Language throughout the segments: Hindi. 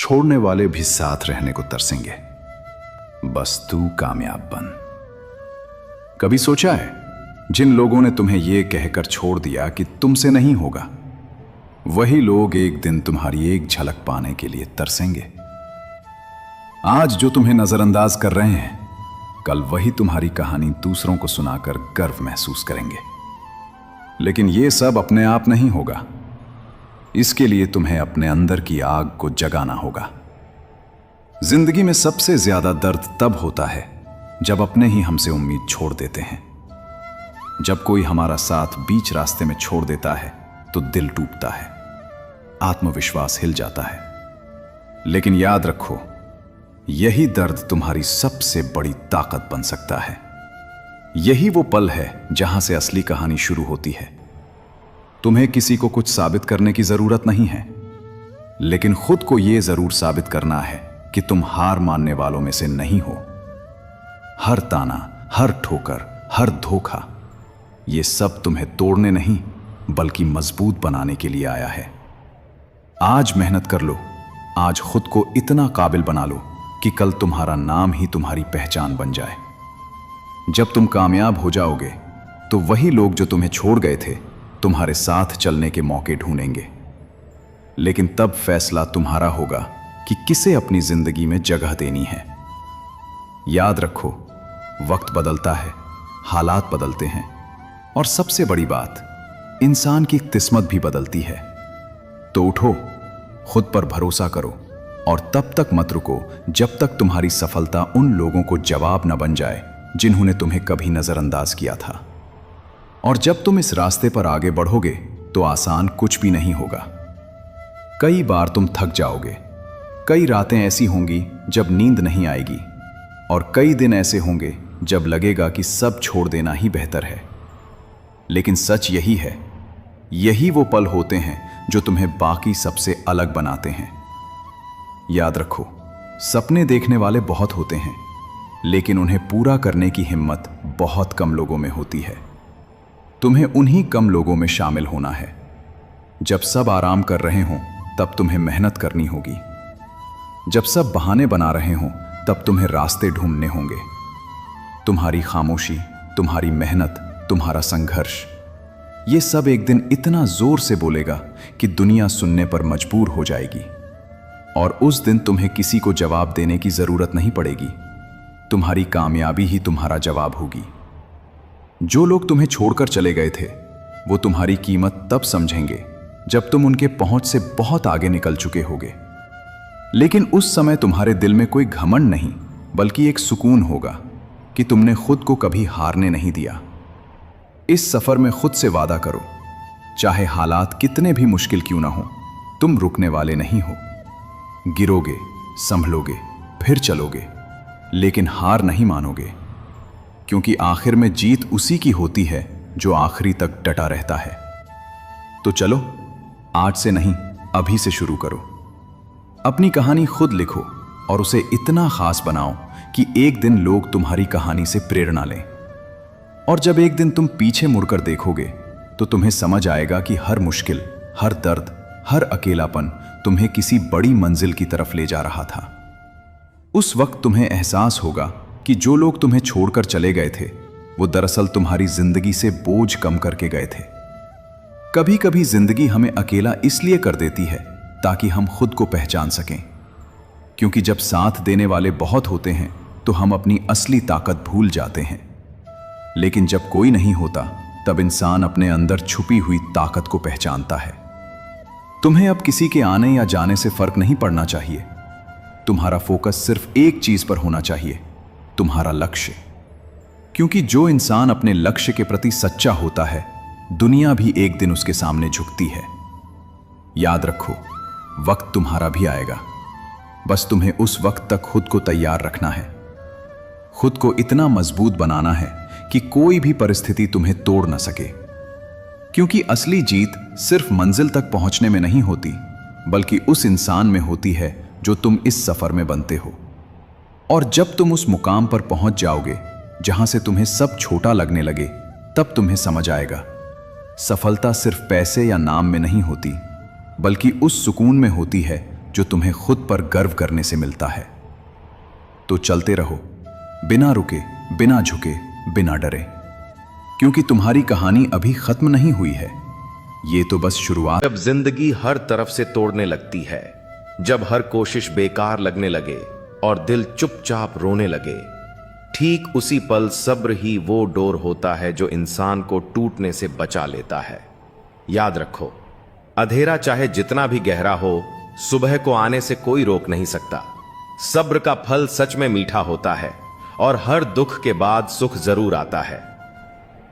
छोड़ने वाले भी साथ रहने को तरसेंगे। बस तू कामयाब बन। कभी सोचा है, जिन लोगों ने तुम्हें यह कहकर छोड़ दिया कि तुमसे नहीं होगा, वही लोग एक दिन तुम्हारी एक झलक पाने के लिए तरसेंगे। आज जो तुम्हें नजरअंदाज कर रहे हैं, कल वही तुम्हारी कहानी दूसरों को सुनाकर गर्व महसूस करेंगे। लेकिन यह सब अपने आप नहीं होगा। इसके लिए तुम्हें अपने अंदर की आग को जगाना होगा। जिंदगी में सबसे ज्यादा दर्द तब होता है जब अपने ही हमसे उम्मीद छोड़ देते हैं। जब कोई हमारा साथ बीच रास्ते में छोड़ देता है तो दिल टूटता है, आत्मविश्वास हिल जाता है। लेकिन याद रखो, यही दर्द तुम्हारी सबसे बड़ी ताकत बन सकता है। यही वो पल है जहां से असली कहानी शुरू होती है। तुम्हें किसी को कुछ साबित करने की जरूरत नहीं है, लेकिन खुद को यह जरूर साबित करना है कि तुम हार मानने वालों में से नहीं हो। हर ताना, हर ठोकर, हर धोखा, यह सब तुम्हें तोड़ने नहीं बल्कि मजबूत बनाने के लिए आया है। आज मेहनत कर लो। आज खुद को इतना काबिल बना लो कि कल तुम्हारा नाम ही तुम्हारी पहचान बन जाए। जब तुम कामयाब हो जाओगे तो वही लोग जो तुम्हें छोड़ गए थे तुम्हारे साथ चलने के मौके ढूंढेंगे। लेकिन तब फैसला तुम्हारा होगा कि किसे अपनी जिंदगी में जगह देनी है। याद रखो, वक्त बदलता है, हालात बदलते हैं, और सबसे बड़ी बात, इंसान की किस्मत भी बदलती है। तो उठो, खुद पर भरोसा करो और तब तक मत रुको जब तक तुम्हारी सफलता उन लोगों को जवाब न बन जाए जिन्होंने तुम्हें कभी नजरअंदाज किया था। और जब तुम इस रास्ते पर आगे बढ़ोगे तो आसान कुछ भी नहीं होगा। कई बार तुम थक जाओगे, कई रातें ऐसी होंगी जब नींद नहीं आएगी, और कई दिन ऐसे होंगे जब लगेगा कि सब छोड़ देना ही बेहतर है। लेकिन सच यही है, यही वो पल होते हैं जो तुम्हें बाकी सबसे अलग बनाते हैं। याद रखो, सपने देखने वाले बहुत होते हैं, लेकिन उन्हें पूरा करने की हिम्मत बहुत कम लोगों में होती है। तुम्हें उन्हीं कम लोगों में शामिल होना है। जब सब आराम कर रहे हों तब तुम्हें मेहनत करनी होगी। जब सब बहाने बना रहे हों तब तुम्हें रास्ते ढूंढने होंगे। तुम्हारी खामोशी, तुम्हारी मेहनत, तुम्हारा संघर्ष, ये सब एक दिन इतना जोर से बोलेगा कि दुनिया सुनने पर मजबूर हो जाएगी। और उस दिन तुम्हें किसी को जवाब देने की जरूरत नहीं पड़ेगी। तुम्हारी कामयाबी ही तुम्हारा जवाब होगी। जो लोग तुम्हें छोड़कर चले गए थे वो तुम्हारी कीमत तब समझेंगे जब तुम उनके पहुंच से बहुत आगे निकल चुके होगे। लेकिन उस समय तुम्हारे दिल में कोई घमंड नहीं बल्कि एक सुकून होगा कि तुमने खुद को कभी हारने नहीं दिया। इस सफर में खुद से वादा करो, चाहे हालात कितने भी मुश्किल क्यों ना हो, तुम रुकने वाले नहीं हो। गिरोगे, संभलोगे, फिर चलोगे, लेकिन हार नहीं मानोगे, क्योंकि आखिर में जीत उसी की होती है जो आखिरी तक डटा रहता है। तो चलो, आज से नहीं, अभी से शुरू करो। अपनी कहानी खुद लिखो और उसे इतना खास बनाओ कि एक दिन लोग तुम्हारी कहानी से प्रेरणा लें। और जब एक दिन तुम पीछे मुड़कर देखोगे तो तुम्हें समझ आएगा कि हर मुश्किल, हर दर्द, हर अकेलापन तुम्हें किसी बड़ी मंजिल की तरफ ले जा रहा था। उस वक्त तुम्हें एहसास होगा कि जो लोग तुम्हें छोड़कर चले गए थे वो दरअसल तुम्हारी जिंदगी से बोझ कम करके गए थे। कभी कभी जिंदगी हमें अकेला इसलिए कर देती है ताकि हम खुद को पहचान सकें, क्योंकि जब साथ देने वाले बहुत होते हैं तो हम अपनी असली ताकत भूल जाते हैं। लेकिन जब कोई नहीं होता तब इंसान अपने अंदर छुपी हुई ताकत को पहचानता है। तुम्हें अब किसी के आने या जाने से फर्क नहीं पड़ना चाहिए। तुम्हारा फोकस सिर्फ एक चीज पर होना चाहिए, तुम्हारा लक्ष्य। क्योंकि जो इंसान अपने लक्ष्य के प्रति सच्चा होता है, दुनिया भी एक दिन उसके सामने झुकती है। याद रखो, वक्त तुम्हारा भी आएगा, बस तुम्हें उस वक्त तक खुद को तैयार रखना है। खुद को इतना मजबूत बनाना है कि कोई भी परिस्थिति तुम्हें तोड़ न सके। क्योंकि असली जीत सिर्फ मंजिल तक पहुंचने में नहीं होती, बल्कि उस इंसान में होती है जो तुम इस सफर में बनते हो। और जब तुम उस मुकाम पर पहुंच जाओगे जहां से तुम्हें सब छोटा लगने लगे, तब तुम्हें समझ आएगा, सफलता सिर्फ पैसे या नाम में नहीं होती, बल्कि उस सुकून में होती है जो तुम्हें खुद पर गर्व करने से मिलता है। तो चलते रहो, बिना रुके, बिना झुके, बिना डरे, क्योंकि तुम्हारी कहानी अभी खत्म नहीं हुई है। ये तो बस शुरुआत। जब जिंदगी हर तरफ से तोड़ने लगती है, जब हर कोशिश बेकार लगने लगे और दिल चुपचाप रोने लगे, ठीक उसी पल सब्र ही वो डोर होता है जो इंसान को टूटने से बचा लेता है। याद रखो, अंधेरा चाहे जितना भी गहरा हो, सुबह को आने से कोई रोक नहीं सकता। सब्र का फल सच में मीठा होता है और हर दुख के बाद सुख जरूर आता है।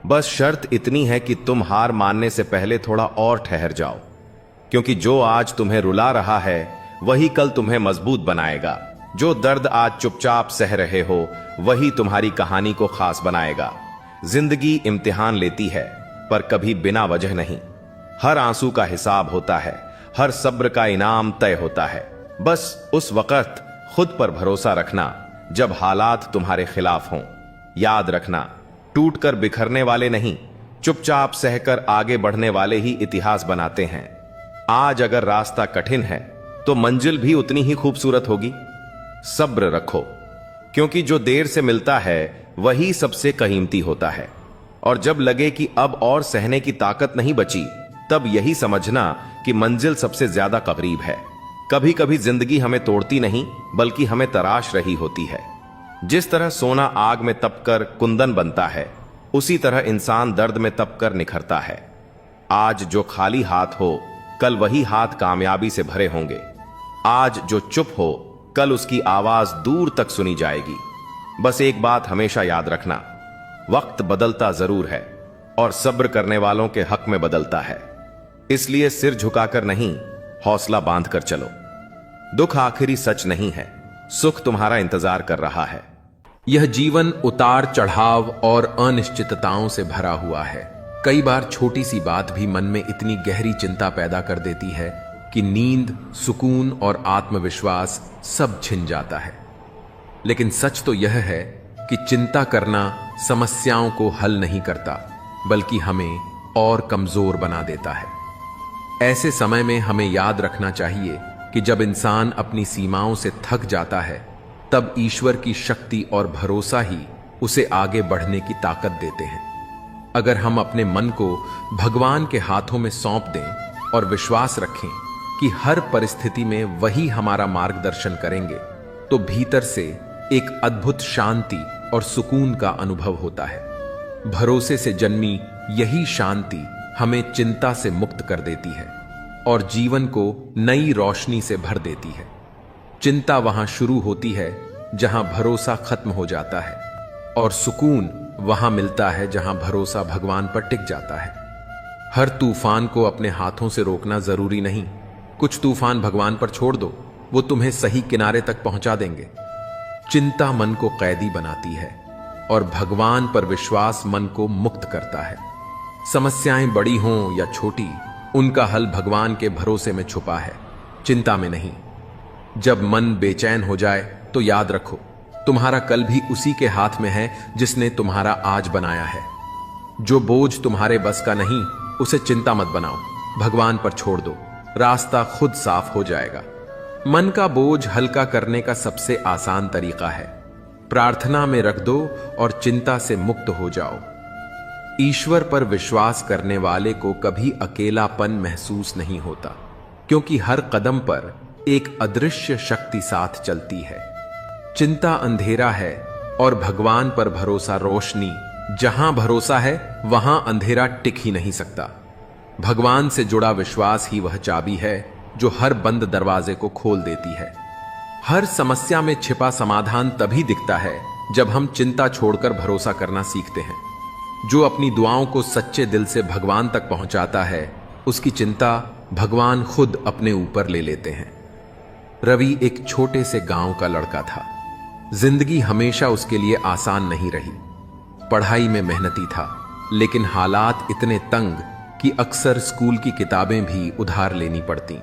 बस शर्त इतनी है कि तुम हार मानने से पहले थोड़ा और ठहर जाओ, क्योंकि जो आज तुम्हें रुला रहा है वही कल तुम्हें मजबूत बनाएगा। जो दर्द आज चुपचाप सह रहे हो वही तुम्हारी कहानी को खास बनाएगा। जिंदगी इम्तिहान लेती है, पर कभी बिना वजह नहीं। हर आंसू का हिसाब होता है, हर सब्र का इनाम तय होता है। बस उस वक्त खुद पर भरोसा रखना जब हालात तुम्हारे खिलाफ हों। याद रखना, टूटकर बिखरने वाले नहीं, चुपचाप सहकर आगे बढ़ने वाले ही इतिहास बनाते हैं। आज अगर रास्ता कठिन है तो मंजिल भी उतनी ही खूबसूरत होगी। सब्र रखो, क्योंकि जो देर से मिलता है वही सबसे कीमती होता है। और जब लगे कि अब और सहने की ताकत नहीं बची, तब यही समझना कि मंजिल सबसे ज्यादा करीब है। कभी कभी जिंदगी हमें तोड़ती नहीं, बल्कि हमें तराश रही होती है। जिस तरह सोना आग में तपकर कुंदन बनता है, उसी तरह इंसान दर्द में तपकर निखरता है। आज जो खाली हाथ हो, कल वही हाथ कामयाबी से भरे होंगे। आज जो चुप हो, कल उसकी आवाज दूर तक सुनी जाएगी। बस एक बात हमेशा याद रखना, वक्त बदलता जरूर है और सब्र करने वालों के हक में बदलता है। इसलिए सिर झुकाकर नहीं, हौसला बांधकर चलो। दुख आखिरी सच नहीं है, सुख तुम्हारा इंतजार कर रहा है। यह जीवन उतार चढ़ाव और अनिश्चितताओं से भरा हुआ है। कई बार छोटी सी बात भी मन में इतनी गहरी चिंता पैदा कर देती है कि नींद, सुकून और आत्मविश्वास सब छिन जाता है। लेकिन सच तो यह है कि चिंता करना समस्याओं को हल नहीं करता, बल्कि हमें और कमजोर बना देता है। ऐसे समय में हमें याद रखना चाहिए कि जब इंसान अपनी सीमाओं से थक जाता है, तब ईश्वर की शक्ति और भरोसा ही उसे आगे बढ़ने की ताकत देते हैं। अगर हम अपने मन को भगवान के हाथों में सौंप दें और विश्वास रखें कि हर परिस्थिति में वही हमारा मार्गदर्शन करेंगे, तो भीतर से एक अद्भुत शांति और सुकून का अनुभव होता है। भरोसे से जन्मी यही शांति हमें चिंता से मुक्त कर देती है और जीवन को नई रोशनी से भर देती है। चिंता वहां शुरू होती है जहां भरोसा खत्म हो जाता है, और सुकून वहां मिलता है जहां भरोसा भगवान पर टिक जाता है। हर तूफान को अपने हाथों से रोकना जरूरी नहीं। कुछ तूफान भगवान पर छोड़ दो, वो तुम्हें सही किनारे तक पहुंचा देंगे। चिंता मन को कैदी बनाती है और भगवान पर विश्वास मन को मुक्त करता है। समस्याएं बड़ी हों या छोटी, उनका हल भगवान के भरोसे में छुपा है, चिंता में नहीं। जब मन बेचैन हो जाए तो याद रखो, तुम्हारा कल भी उसी के हाथ में है जिसने तुम्हारा आज बनाया है। जो बोझ तुम्हारे बस का नहीं, उसे चिंता मत बनाओ, भगवान पर छोड़ दो, रास्ता खुद साफ हो जाएगा। मन का बोझ हल्का करने का सबसे आसान तरीका है, प्रार्थना में रख दो और चिंता से मुक्त हो जाओ। ईश्वर पर विश्वास करने वाले को कभी अकेलापन महसूस नहीं होता, क्योंकि हर कदम पर एक अदृश्य शक्ति साथ चलती है। चिंता अंधेरा है और भगवान पर भरोसा रोशनी। जहां भरोसा है वहां अंधेरा टिक ही नहीं सकता। भगवान से जुड़ा विश्वास ही वह चाबी है जो हर बंद दरवाजे को खोल देती है। हर समस्या में छिपा समाधान तभी दिखता है जब हम चिंता छोड़कर भरोसा करना सीखते हैं। जो अपनी दुआओं को सच्चे दिल से भगवान तक पहुंचाता है, उसकी चिंता भगवान खुद अपने ऊपर ले लेते हैं। रवि एक छोटे से गांव का लड़का था। जिंदगी हमेशा उसके लिए आसान नहीं रही। पढ़ाई में मेहनती था, लेकिन हालात इतने तंग कि अक्सर स्कूल की किताबें भी उधार लेनी पड़ती।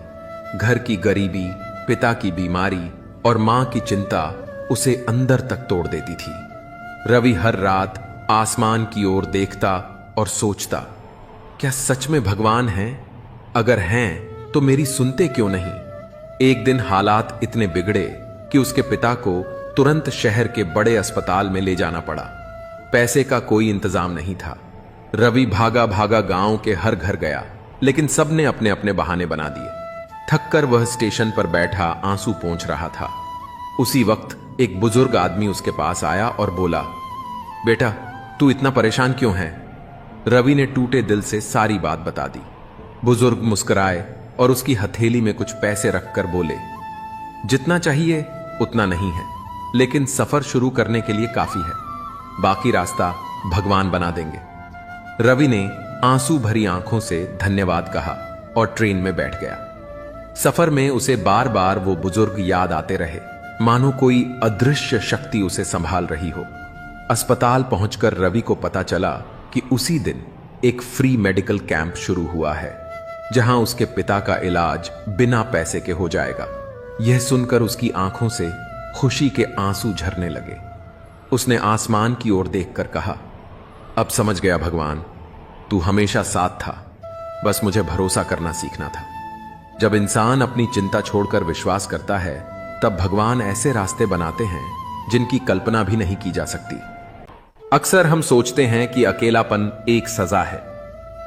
घर की गरीबी, पिता की बीमारी और मां की चिंता उसे अंदर तक तोड़ देती थी। रवि हर रात आसमान की ओर देखता और सोचता, क्या सच में भगवान हैं? अगर हैं तो मेरी सुनते क्यों नहीं? एक दिन हालात इतने बिगड़े कि उसके पिता को तुरंत शहर के बड़े अस्पताल में ले जाना पड़ा। पैसे का कोई इंतजाम नहीं था। रवि भागा भागा गांव के हर घर गया, लेकिन सबने अपने अपने बहाने बना दिए। थककर वह स्टेशन पर बैठा आंसू पोंछ रहा था। उसी वक्त एक बुजुर्ग आदमी उसके पास आया और बोला, बेटा तू इतना परेशान क्यों है? रवि ने टूटे दिल से सारी बात बता दी। बुजुर्ग मुस्कुराए और उसकी हथेली में कुछ पैसे रखकर बोले, जितना चाहिए उतना नहीं है, लेकिन सफर शुरू करने के लिए काफी है, बाकी रास्ता भगवान बना देंगे। रवि ने आंसू भरी आंखों से धन्यवाद कहा और ट्रेन में बैठ गया। सफर में उसे बार बार वो बुजुर्ग याद आते रहे, मानो कोई अदृश्य शक्ति उसे संभाल रही हो। अस्पताल पहुंचकर रवि को पता चला कि उसी दिन एक फ्री मेडिकल कैंप शुरू हुआ है, जहां उसके पिता का इलाज बिना पैसे के हो जाएगा। यह सुनकर उसकी आंखों से खुशी के आंसू झरने लगे। उसने आसमान की ओर देखकर कहा, अब समझ गया भगवान, तू हमेशा साथ था, बस मुझे भरोसा करना सीखना था। जब इंसान अपनी चिंता छोड़कर विश्वास करता है, तब भगवान ऐसे रास्ते बनाते हैं जिनकी कल्पना भी नहीं की जा सकती। अक्सर हम सोचते हैं कि अकेलापन एक सजा है,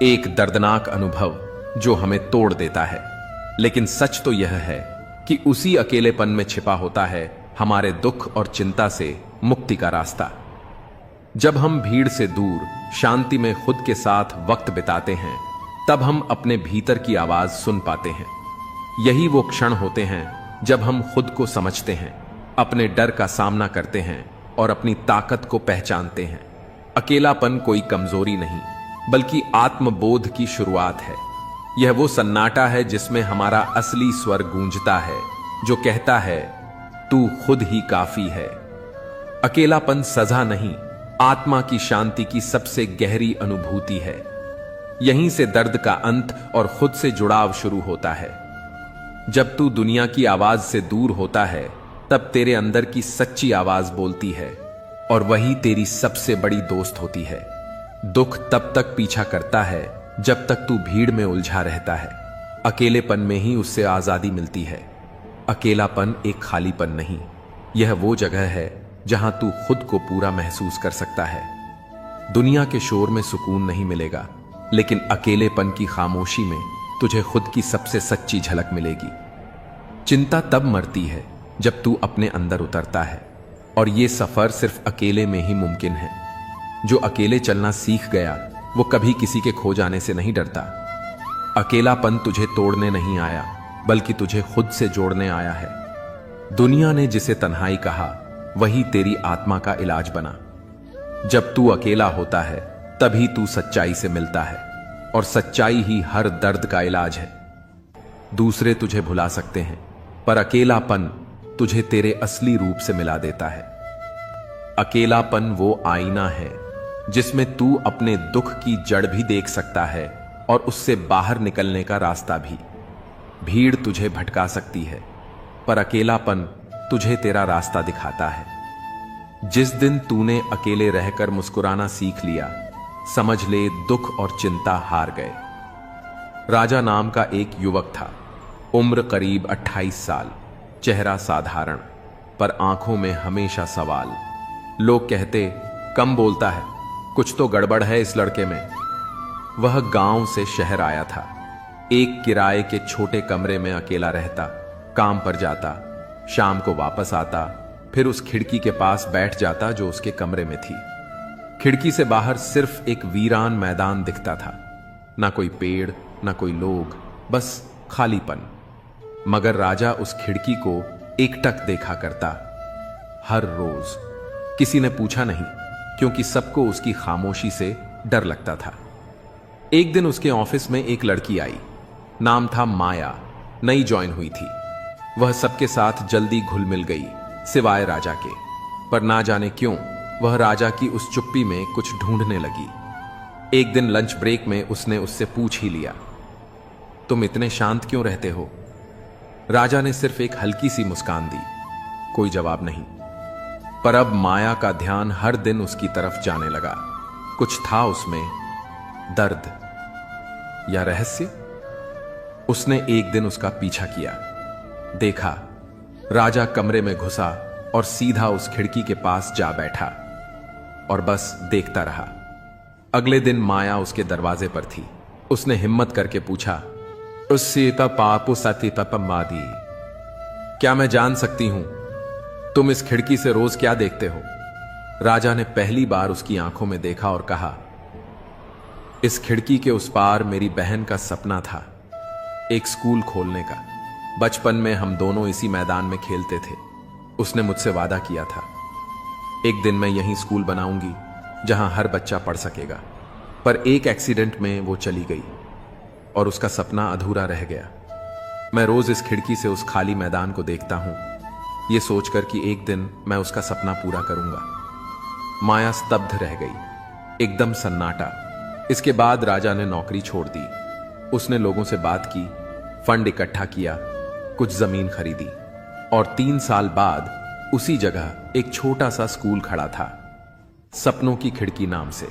एक दर्दनाक अनुभव जो हमें तोड़ देता है, लेकिन सच तो यह है कि उसी अकेलेपन में छिपा होता है हमारे दुख और चिंता से मुक्ति का रास्ता। जब हम भीड़ से दूर शांति में खुद के साथ वक्त बिताते हैं, तब हम अपने भीतर की आवाज सुन पाते हैं। यही वो क्षण होते हैं जब हम खुद को समझते हैं, अपने डर का सामना करते हैं और अपनी ताकत को पहचानते हैं। अकेलापन कोई कमजोरी नहीं, बल्कि आत्मबोध की शुरुआत है। यह वो सन्नाटा है जिसमें हमारा असली स्वर गूंजता है, जो कहता है तू खुद ही काफी है। अकेलापन सजा नहीं, आत्मा की शांति की सबसे गहरी अनुभूति है। यहीं से दर्द का अंत और खुद से जुड़ाव शुरू होता है। जब तू दुनिया की आवाज से दूर होता है, तब तेरे अंदर की सच्ची आवाज बोलती है, और वही तेरी सबसे बड़ी दोस्त होती है। दुख तब तक पीछा करता है जब तक तू भीड़ में उलझा रहता है। अकेलेपन में ही उससे आजादी मिलती है। अकेलापन एक खालीपन नहीं, यह वो जगह है जहां तू खुद को पूरा महसूस कर सकता है। दुनिया के शोर में सुकून नहीं मिलेगा, लेकिन अकेलेपन की खामोशी में तुझे खुद की सबसे सच्ची झलक मिलेगी। चिंता तब मरती है जब तू अपने अंदर उतरता है, और यह सफर सिर्फ अकेले में ही मुमकिन है। जो अकेले चलना सीख गया, वो कभी किसी के खो जाने से नहीं डरता। अकेलापन तुझे तोड़ने नहीं आया, बल्कि तुझे खुद से जोड़ने आया है। दुनिया ने जिसे तन्हाई कहा, वही तेरी आत्मा का इलाज बना। जब तू अकेला होता है, तभी तू सच्चाई से मिलता है, और सच्चाई ही हर दर्द का इलाज है। दूसरे तुझे भुला सकते हैं, पर अकेलापन तुझे तेरे असली रूप से मिला देता है। अकेलापन वो आईना है जिसमें तू अपने दुख की जड़ भी देख सकता है और उससे बाहर निकलने का रास्ता भी। भीड़ तुझे भटका सकती है, पर अकेलापन तुझे तेरा रास्ता दिखाता है। जिस दिन तूने अकेले रहकर मुस्कुराना सीख लिया, समझ ले दुख और चिंता हार गए। राजा नाम का एक युवक था। उम्र करीब 28 साल, चेहरा साधारण, पर आंखों में हमेशा सवाल। लोग कहते, कम बोलता है, कुछ तो गड़बड़ है इस लड़के में। वह गांव से शहर आया था। एक किराए के छोटे कमरे में अकेला रहता, काम पर जाता, शाम को वापस आता, फिर उस खिड़की के पास बैठ जाता जो उसके कमरे में थी। खिड़की से बाहर सिर्फ एक वीरान मैदान दिखता था, ना कोई पेड़, ना कोई लोग, बस खालीपन। मगर राजा उस खिड़की को एकटक देखा करता, हर रोज। किसी ने पूछा नहीं, क्योंकि सबको उसकी खामोशी से डर लगता था। एक दिन उसके ऑफिस में एक लड़की आई। नाम था माया, नई ज्वाइन हुई थी। वह सबके साथ जल्दी घुल मिल गई, सिवाय राजा के। पर ना जाने क्यों वह राजा की उस चुप्पी में कुछ ढूंढने लगी। एक दिन लंच ब्रेक में उसने उससे पूछ ही लिया, तुम इतने शांत क्यों रहते हो? राजा ने सिर्फ एक हल्की सी मुस्कान दी, कोई जवाब नहीं। पर अब माया का ध्यान हर दिन उसकी तरफ जाने लगा। कुछ था उसमें, दर्द या रहस्य। उसने एक दिन उसका पीछा किया। देखा, राजा कमरे में घुसा और सीधा उस खिड़की के पास जा बैठा और बस देखता रहा। अगले दिन माया उसके दरवाजे पर थी। उसने हिम्मत करके पूछा, सीता पापु सती मादी, क्या मैं जान सकती हूं तुम इस खिड़की से रोज क्या देखते हो? राजा ने पहली बार उसकी आंखों में देखा और कहा, इस खिड़की के उस पार मेरी बहन का सपना था, एक स्कूल खोलने का। बचपन में हम दोनों इसी मैदान में खेलते थे। उसने मुझसे वादा किया था, एक दिन मैं यहीं स्कूल बनाऊंगी जहां हर बच्चा पढ़ सकेगा। पर एक एक्सीडेंट में वो चली गई और उसका सपना अधूरा रह गया। मैं रोज इस खिड़की से उस खाली मैदान को देखता हूं, ये सोचकर कि एक दिन मैं उसका सपना पूरा करूंगा। माया स्तब्ध रह गई, एकदम सन्नाटा। इसके बाद राजा ने नौकरी छोड़ दी। उसने लोगों से बात की, फंड इकट्ठा किया, कुछ जमीन खरीदी और 3 साल बाद उसी जगह एक छोटा सा स्कूल खड़ा था, सपनों की खिड़की नाम से।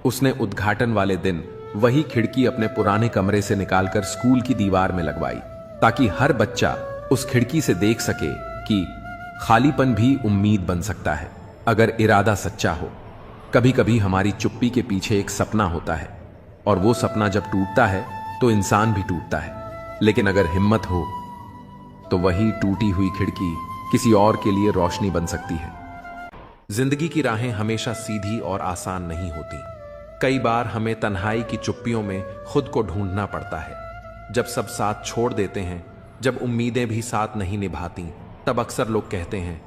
उसने उद्घाटन वाले दिन वही खिड़की अपने पुराने कमरे से निकालकर स्कूल की दीवार में लगवाई, ताकि हर बच्चा उस खिड़की से देख सके कि खालीपन भी उम्मीद बन सकता है अगर इरादा सच्चा हो। कभी कभी हमारी चुप्पी के पीछे एक सपना होता है और वो सपना जब टूटता है तो इंसान भी टूटता है, लेकिन अगर हिम्मत हो तो वही टूटी हुई खिड़की किसी और के लिए रोशनी बन सकती है। जिंदगी की राहें हमेशा सीधी और आसान नहीं होती। कई बार हमें तन्हाई की चुप्पियों में खुद को ढूंढना पड़ता है। जब सब साथ छोड़ देते हैं, जब उम्मीदें भी साथ नहीं निभाती, तब अक्सर लोग कहते हैं,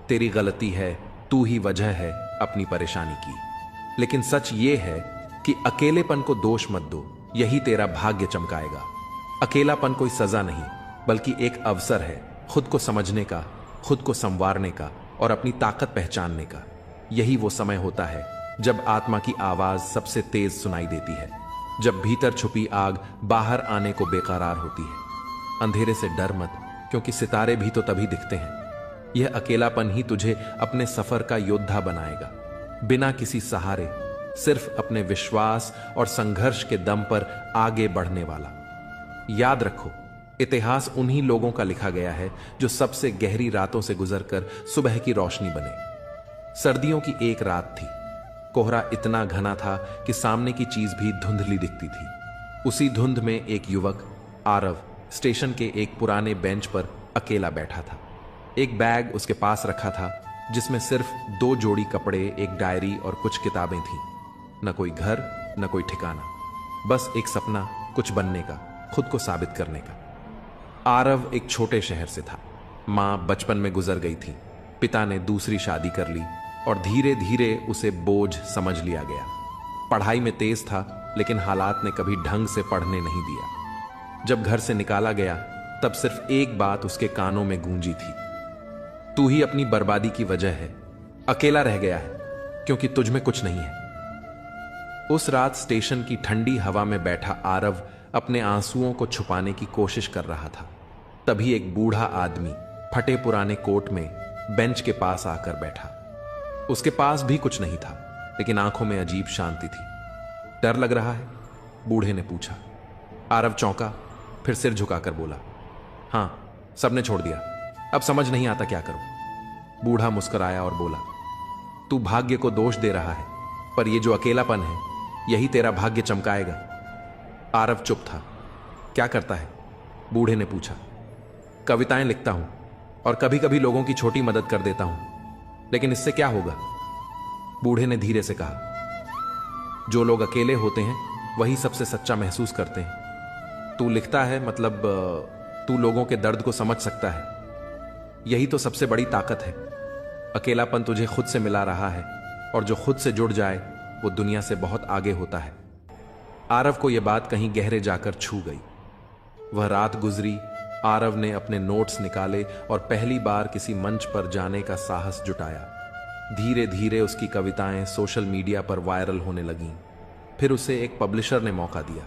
तेरी गलती है, तू ही वजह है अपनी परेशानी की। लेकिन सच ये है कि अकेलेपन को दोष मत दो, यही तेरा भाग्य चमकाएगा। अकेलापन कोई सजा नहीं, बल्कि एक अवसर है खुद को समझने का, खुद को संवारने का और अपनी ताकत पहचानने का। यही वो समय होता है जब आत्मा की आवाज सबसे तेज सुनाई देती है, जब भीतर छुपी आग बाहर आने को बेकरार होती है। अंधेरे से डर मत, क्योंकि सितारे भी तो तभी दिखते हैं। यह अकेलापन ही तुझे अपने सफर का योद्धा बनाएगा, बिना किसी सहारे, सिर्फ अपने विश्वास और संघर्ष के दम पर आगे बढ़ने वाला। याद रखो, इतिहास उन्हीं लोगों का लिखा गया है जो सबसे गहरी रातों से गुजरकर सुबह की रोशनी बने। सर्दियों की एक रात थी। कोहरा इतना घना था कि सामने की चीज भी धुंधली दिखती थी। उसी धुंध में एक युवक आरव स्टेशन के एक पुराने बेंच पर अकेला बैठा था। एक बैग उसके पास रखा था जिसमें सिर्फ 2 जोड़ी कपड़े, एक डायरी और कुछ किताबें थीं। न कोई घर, न कोई ठिकाना, बस एक सपना, कुछ बनने का, खुद को साबित करने का। आरव एक छोटे शहर से था। मां बचपन में गुजर गई थी, पिता ने दूसरी शादी कर ली और धीरे धीरे उसे बोझ समझ लिया गया। पढ़ाई में तेज था, लेकिन हालात ने कभी ढंग से पढ़ने नहीं दिया। जब घर से निकाला गया, तब सिर्फ एक बात उसके कानों में गूंजी थी, तू ही अपनी बर्बादी की वजह है, अकेला रह गया है क्योंकि तुझ में कुछ नहीं है। उस रात स्टेशन की ठंडी हवा में बैठा आरव अपने आंसुओं को छुपाने की कोशिश कर रहा था। तभी एक बूढ़ा आदमी फटे पुराने कोट में बेंच के पास आकर बैठा। उसके पास भी कुछ नहीं था, लेकिन आंखों में अजीब शांति थी। डर लग रहा है? बूढ़े ने पूछा। आरव चौंका, फिर सिर झुकाकर बोला, हां, सबने छोड़ दिया, अब समझ नहीं आता क्या करूं। बूढ़ा मुस्कुराया और बोला, तू भाग्य को दोष दे रहा है, पर यह जो अकेलापन है, यही तेरा भाग्य चमकाएगा। आरव चुप था। क्या करता है? बूढ़े ने पूछा। कविताएं लिखता हूं और कभी कभी लोगों की छोटी मदद कर देता हूं, लेकिन इससे क्या होगा? बूढ़े ने धीरे से कहा, जो लोग अकेले होते हैं वही सबसे सच्चा महसूस करते हैं। तू लिखता है, मतलब तू लोगों के दर्द को समझ सकता है। यही तो सबसे बड़ी ताकत है। अकेलापन तुझे खुद से मिला रहा है, और जो खुद से जुड़ जाए वो दुनिया से बहुत आगे होता है। आरव को यह बात कहीं गहरे जाकर छू गई। वह रात गुजरी, आरव ने अपने नोट्स निकाले और पहली बार किसी मंच पर जाने का साहस जुटाया। धीरे धीरे उसकी कविताएं सोशल मीडिया पर वायरल होने लगीं। फिर उसे एक पब्लिशर ने मौका दिया।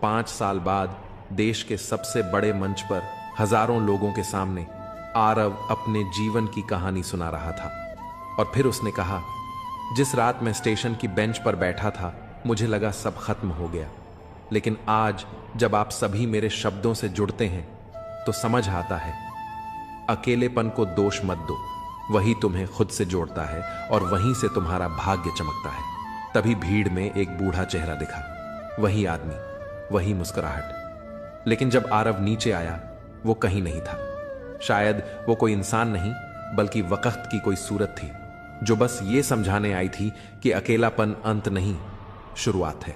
5 साल बाद देश के सबसे बड़े मंच पर हजारों लोगों के सामने आरव अपने जीवन की कहानी सुना रहा था। और फिर उसने कहा, जिस रात मैं स्टेशन की बेंच पर बैठा था, मुझे लगा सब खत्म हो गया, लेकिन आज जब आप सभी मेरे शब्दों से जुड़ते हैं तो समझ आता है अकेलेपन को दोष मत दो, वही तुम्हें खुद से जोड़ता है और वहीं से तुम्हारा भाग्य चमकता है। तभी भीड़ में एक बूढ़ा चेहरा दिखा, वही आदमी, वही मुस्कुराहट। लेकिन जब आरव नीचे आया वो कहीं नहीं था। शायद वो कोई इंसान नहीं बल्कि वक्त की कोई सूरत थी जो बस ये समझाने आई थी कि अकेलापन अंत नहीं, शुरुआत है।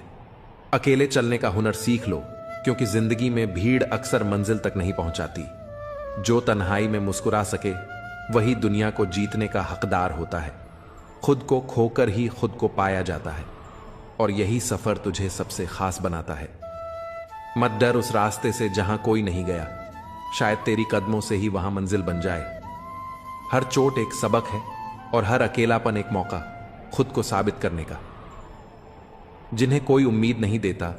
अकेले चलने का हुनर सीख लो, क्योंकि जिंदगी में भीड़ अक्सर मंजिल तक नहीं पहुंचाती। जो तन्हाई में मुस्कुरा सके वही दुनिया को जीतने का हकदार होता है। खुद को खोकर ही खुद को पाया जाता है और यही सफर तुझे सबसे खास बनाता है। मत डर उस रास्ते से जहां कोई नहीं गया, शायद तेरी कदमों से ही वहां मंजिल बन जाए। हर चोट एक सबक है और हर अकेलापन एक मौका खुद को साबित करने का। जिन्हें कोई उम्मीद नहीं देता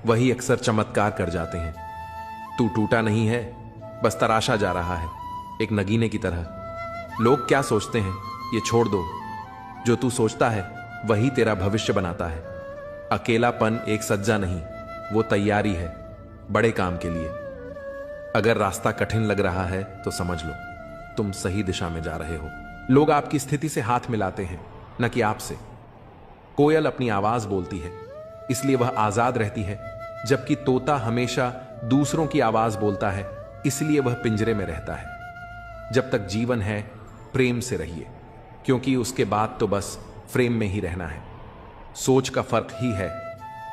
वही अक्सर चमत्कार कर जाते हैं। तू टूटा नहीं है, बस तराशा जा रहा है, एक नगीने की तरह। लोग क्या सोचते हैं ये छोड़ दो, जो तू सोचता है वही तेरा भविष्य बनाता है। अकेलापन एक सज्जा नहीं, वो तैयारी है बड़े काम के लिए। अगर रास्ता कठिन लग रहा है तो समझ लो तुम सही दिशा में जा रहे हो। लोग आपकी स्थिति से हाथ मिलाते हैं, न कि आपसे। कोयल अपनी आवाज बोलती है, इसलिए वह आजाद रहती है, जबकि तोता हमेशा दूसरों की आवाज बोलता है, इसलिए वह पिंजरे में रहता है। जब तक जीवन है प्रेम से रहिए, क्योंकि उसके बाद तो बस फ्रेम में ही रहना है। सोच का फर्क ही है,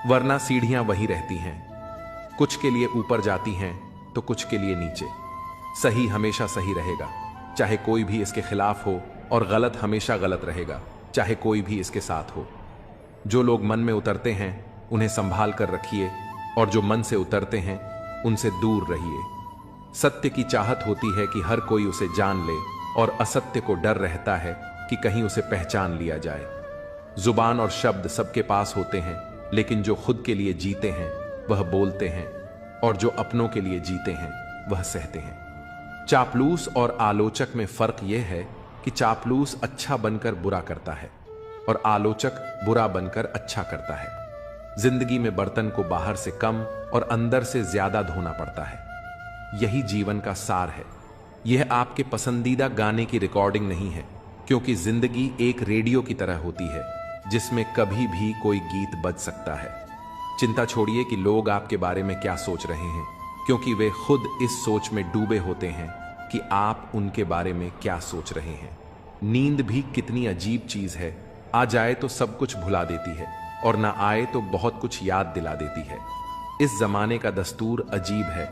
वरना सीढ़ियां वही रहती हैं। कुछ के लिए ऊपर जाती हैं तो कुछ के लिए नीचे। सही हमेशा सही रहेगा, चाहे कोई भी इसके खिलाफ हो, और गलत हमेशा गलत रहेगा, चाहे कोई भी इसके साथ हो। जो लोग मन में उतरते हैं उन्हें संभाल कर रखिए, और जो मन से उतरते हैं उनसे दूर रहिए। सत्य की चाहत होती है कि हर कोई उसे जान ले, और असत्य को डर रहता है कि कहीं उसे पहचान लिया जाए। जुबान और शब्द सबके पास होते हैं, लेकिन जो खुद के लिए जीते हैं वह बोलते हैं, और जो अपनों के लिए जीते हैं वह सहते हैं। चापलूस और आलोचक में फर्क यह है कि चापलूस अच्छा बनकर बुरा करता है और आलोचक बुरा बनकर अच्छा करता है। जिंदगी में बर्तन को बाहर से कम और अंदर से ज्यादा धोना पड़ता है। यही जीवन का सार है। यह आपके पसंदीदा गाने की रिकॉर्डिंग नहीं है, क्योंकि जिंदगी एक रेडियो की तरह होती है जिसमें कभी भी कोई गीत बज सकता है। चिंता छोड़िए कि लोग आपके बारे में क्या सोच रहे हैं, क्योंकि वे खुद इस सोच में डूबे होते हैं कि आप उनके बारे में क्या सोच रहे हैं। नींद भी कितनी अजीब चीज है, आ जाए तो सब कुछ भुला देती है, और ना आए तो बहुत कुछ याद दिला देती है। इस जमाने का दस्तूर अजीब है।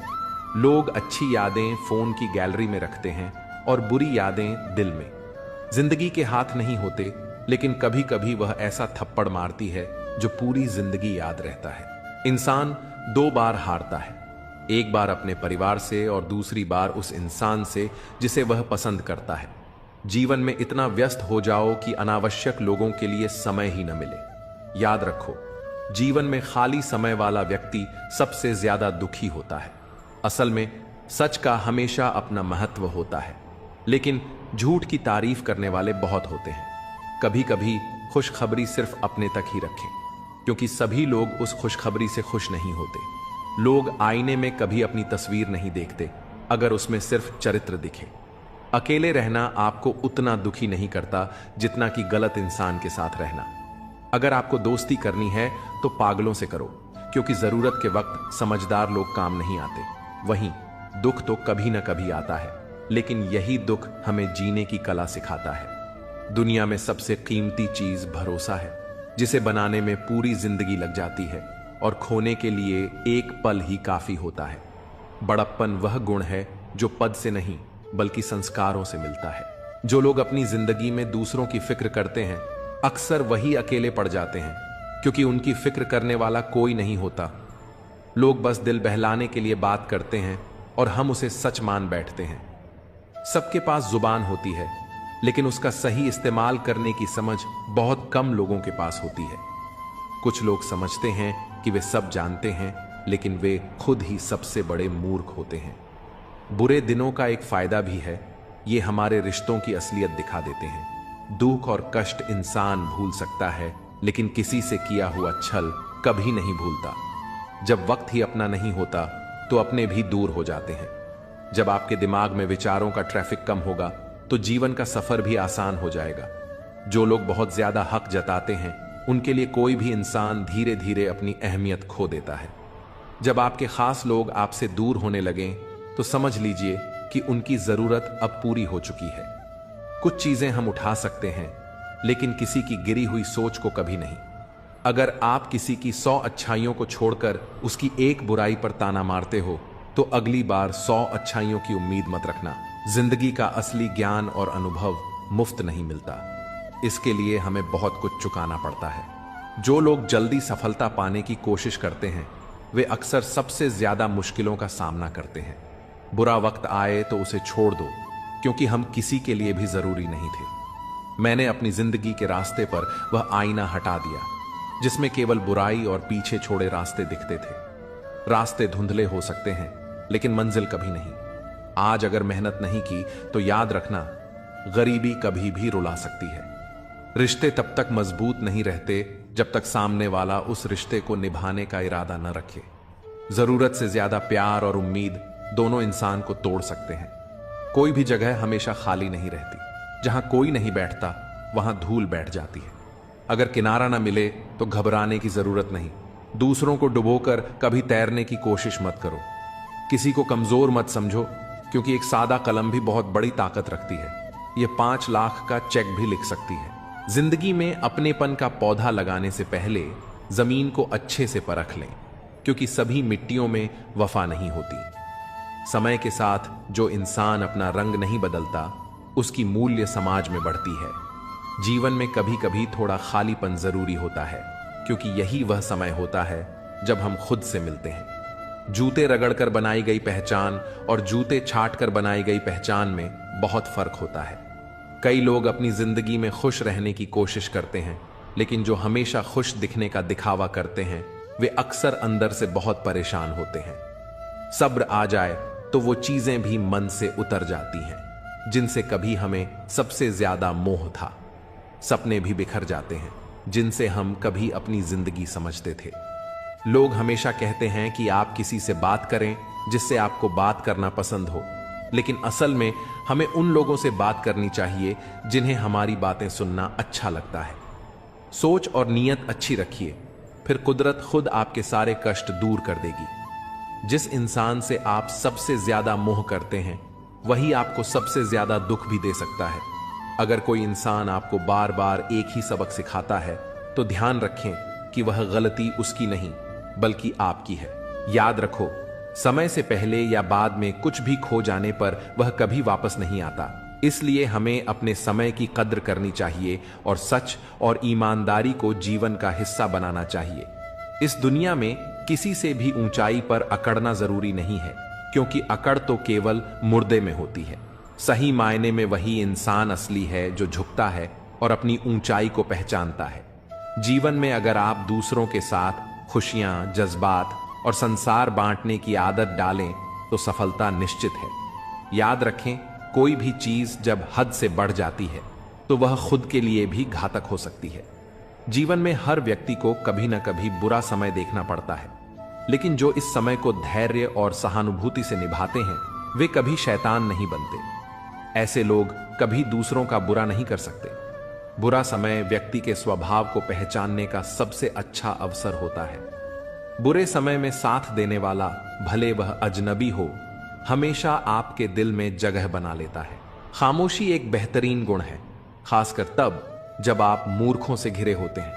लोग अच्छी यादें फोन की गैलरी में रखते हैं और बुरी यादें दिल में। जिंदगी के हाथ नहीं होते, लेकिन कभी कभी वह ऐसा थप्पड़ मारती है जो पूरी जिंदगी याद रहता है। इंसान दो बार हारता है, एक बार अपने परिवार से और दूसरी बार उस इंसान से जिसे वह पसंद करता है। जीवन में इतना व्यस्त हो जाओ कि अनावश्यक लोगों के लिए समय ही न मिले। याद रखो, जीवन में खाली समय वाला व्यक्ति सबसे ज्यादा दुखी होता है। असल में सच का हमेशा अपना महत्व होता है, लेकिन झूठ की तारीफ करने वाले बहुत होते हैं। कभी कभी खुशखबरी सिर्फ अपने तक ही रखें, क्योंकि सभी लोग उस खुशखबरी से खुश नहीं होते। लोग आईने में कभी अपनी तस्वीर नहीं देखते अगर उसमें सिर्फ चरित्र दिखे। अकेले रहना आपको उतना दुखी नहीं करता जितना कि गलत इंसान के साथ रहना। अगर आपको दोस्ती करनी है तो पागलों से करो, क्योंकि जरूरत के वक्त समझदार लोग काम नहीं आते। वहीं दुख तो कभी ना कभी आता है, लेकिन यही दुख हमें जीने की कला सिखाता है। दुनिया में सबसे कीमती चीज भरोसा है, जिसे बनाने में पूरी जिंदगी लग जाती है और खोने के लिए एक पल ही काफी होता है। बड़प्पन वह गुण है जो पद से नहीं बल्कि संस्कारों से मिलता है। जो लोग अपनी जिंदगी में दूसरों की फिक्र करते हैं अक्सर वही अकेले पड़ जाते हैं, क्योंकि उनकी फिक्र करने वाला कोई नहीं होता। लोग बस दिल बहलाने के लिए बात करते हैं और हम उसे सच मान बैठते हैं। सबके पास जुबान होती है, लेकिन उसका सही इस्तेमाल करने की समझ बहुत कम लोगों के पास होती है। कुछ लोग समझते हैं कि वे सब जानते हैं, लेकिन वे खुद ही सबसे बड़े मूर्ख होते हैं। बुरे दिनों का एक फायदा भी है, ये हमारे रिश्तों की असलियत दिखा देते हैं। दुख और कष्ट इंसान भूल सकता है, लेकिन किसी से किया हुआ छल कभी नहीं भूलता। जब वक्त ही अपना नहीं होता तो अपने भी दूर हो जाते हैं। जब आपके दिमाग में विचारों का ट्रैफिक कम होगा तो जीवन का सफर भी आसान हो जाएगा। जो लोग बहुत ज्यादा हक जताते हैं उनके लिए कोई भी इंसान धीरे धीरे अपनी अहमियत खो देता है। जब आपके खास लोग आपसे दूर होने लगें तो समझ लीजिए कि उनकी जरूरत अब पूरी हो चुकी है। कुछ चीजें हम उठा सकते हैं लेकिन किसी की गिरी हुई सोच को कभी नहीं। अगर आप किसी की 100 अच्छाइयों को छोड़कर उसकी एक बुराई पर ताना मारते हो तो अगली बार 100 अच्छाइयों की उम्मीद मत रखना। जिंदगी का असली ज्ञान और अनुभव मुफ्त नहीं मिलता, इसके लिए हमें बहुत कुछ चुकाना पड़ता है। जो लोग जल्दी सफलता पाने की कोशिश करते हैं वे अक्सर सबसे ज्यादा मुश्किलों का सामना करते हैं। बुरा वक्त आए तो उसे छोड़ दो, क्योंकि हम किसी के लिए भी जरूरी नहीं थे। मैंने अपनी जिंदगी के रास्ते पर वह आईना हटा दिया जिसमें केवल बुराई और पीछे छोड़े रास्ते दिखते थे। रास्ते धुंधले हो सकते हैं लेकिन मंजिल कभी नहीं। आज अगर मेहनत नहीं की तो याद रखना, गरीबी कभी भी रुला सकती है। रिश्ते तब तक मजबूत नहीं रहते जब तक सामने वाला उस रिश्ते को निभाने का इरादा न रखे। जरूरत से ज्यादा प्यार और उम्मीद दोनों इंसान को तोड़ सकते हैं। कोई भी जगह हमेशा खाली नहीं रहती। जहां कोई नहीं बैठता वहां धूल बैठ जाती है। अगर किनारा ना मिले तो घबराने की जरूरत नहीं। दूसरों को डुबोकर कभी तैरने की कोशिश मत करो। किसी को कमजोर मत समझो, क्योंकि एक सादा कलम भी बहुत बड़ी ताकत रखती है। यह 5 लाख का चेक भी लिख सकती है। जिंदगी में अपनेपन का पौधा लगाने से पहले जमीन को अच्छे से परख लें, क्योंकि सभी मिट्टियों में वफा नहीं होती। समय के साथ जो इंसान अपना रंग नहीं बदलता उसकी मूल्य समाज में बढ़ती है। जीवन में कभी कभी थोड़ा खालीपन जरूरी होता है, क्योंकि यही वह समय होता है जब हम खुद से मिलते हैं। जूते रगड़कर बनाई गई पहचान और जूते छाटकर बनाई गई पहचान में बहुत फर्क होता है। कई लोग अपनी जिंदगी में खुश रहने की कोशिश करते हैं, लेकिन जो हमेशा खुश दिखने का दिखावा करते हैं वे अक्सर अंदर से बहुत परेशान होते हैं। सब्र आ जाए तो वो चीजें भी मन से उतर जाती हैं जिनसे कभी हमें सबसे ज्यादा मोह था। सपने भी बिखर जाते हैं जिनसे हम कभी अपनी जिंदगी समझते थे। लोग हमेशा कहते हैं कि आप किसी से बात करें जिससे आपको बात करना पसंद हो, लेकिन असल में हमें उन लोगों से बात करनी चाहिए जिन्हें हमारी बातें सुनना अच्छा लगता है। सोच और नीयत अच्छी रखिए, फिर कुदरत खुद आपके सारे कष्ट दूर कर देगी। जिस इंसान से आप सबसे ज्यादा मोह करते हैं वही आपको सबसे ज्यादा दुख भी दे सकता है। अगर कोई इंसान आपको बार बार एक ही सबक सिखाता है तो ध्यान रखें कि वह गलती उसकी नहीं बल्कि आपकी है। याद रखो, समय से पहले या बाद में कुछ भी खो जाने पर वह कभी वापस नहीं आता। इसलिए हमें अपने समय की कद्र करनी चाहिए और सच और ईमानदारी को जीवन का हिस्सा बनाना चाहिए। इस दुनिया में किसी से भी ऊंचाई पर अकड़ना जरूरी नहीं है, क्योंकि अकड़ तो केवल मुर्दे में होती है। सही मायने में वही इंसान असली है जो झुकता है और अपनी ऊंचाई को पहचानता है। जीवन में अगर आप दूसरों के साथ खुशियां, जज्बात और संसार बांटने की आदत डालें तो सफलता निश्चित है। याद रखें, कोई भी चीज जब हद से बढ़ जाती है तो वह खुद के लिए भी घातक हो सकती है। जीवन में हर व्यक्ति को कभी न कभी बुरा समय देखना पड़ता है, लेकिन जो इस समय को धैर्य और सहानुभूति से निभाते हैं वे कभी शैतान नहीं बनते। ऐसे लोग कभी दूसरों का बुरा नहीं कर सकते। बुरा समय व्यक्ति के स्वभाव को पहचानने का सबसे अच्छा अवसर होता है। बुरे समय में साथ देने वाला, भले वह अजनबी हो, हमेशा आपके दिल में जगह बना लेता है। खामोशी एक बेहतरीन गुण है, खासकर तब जब आप मूर्खों से घिरे होते हैं।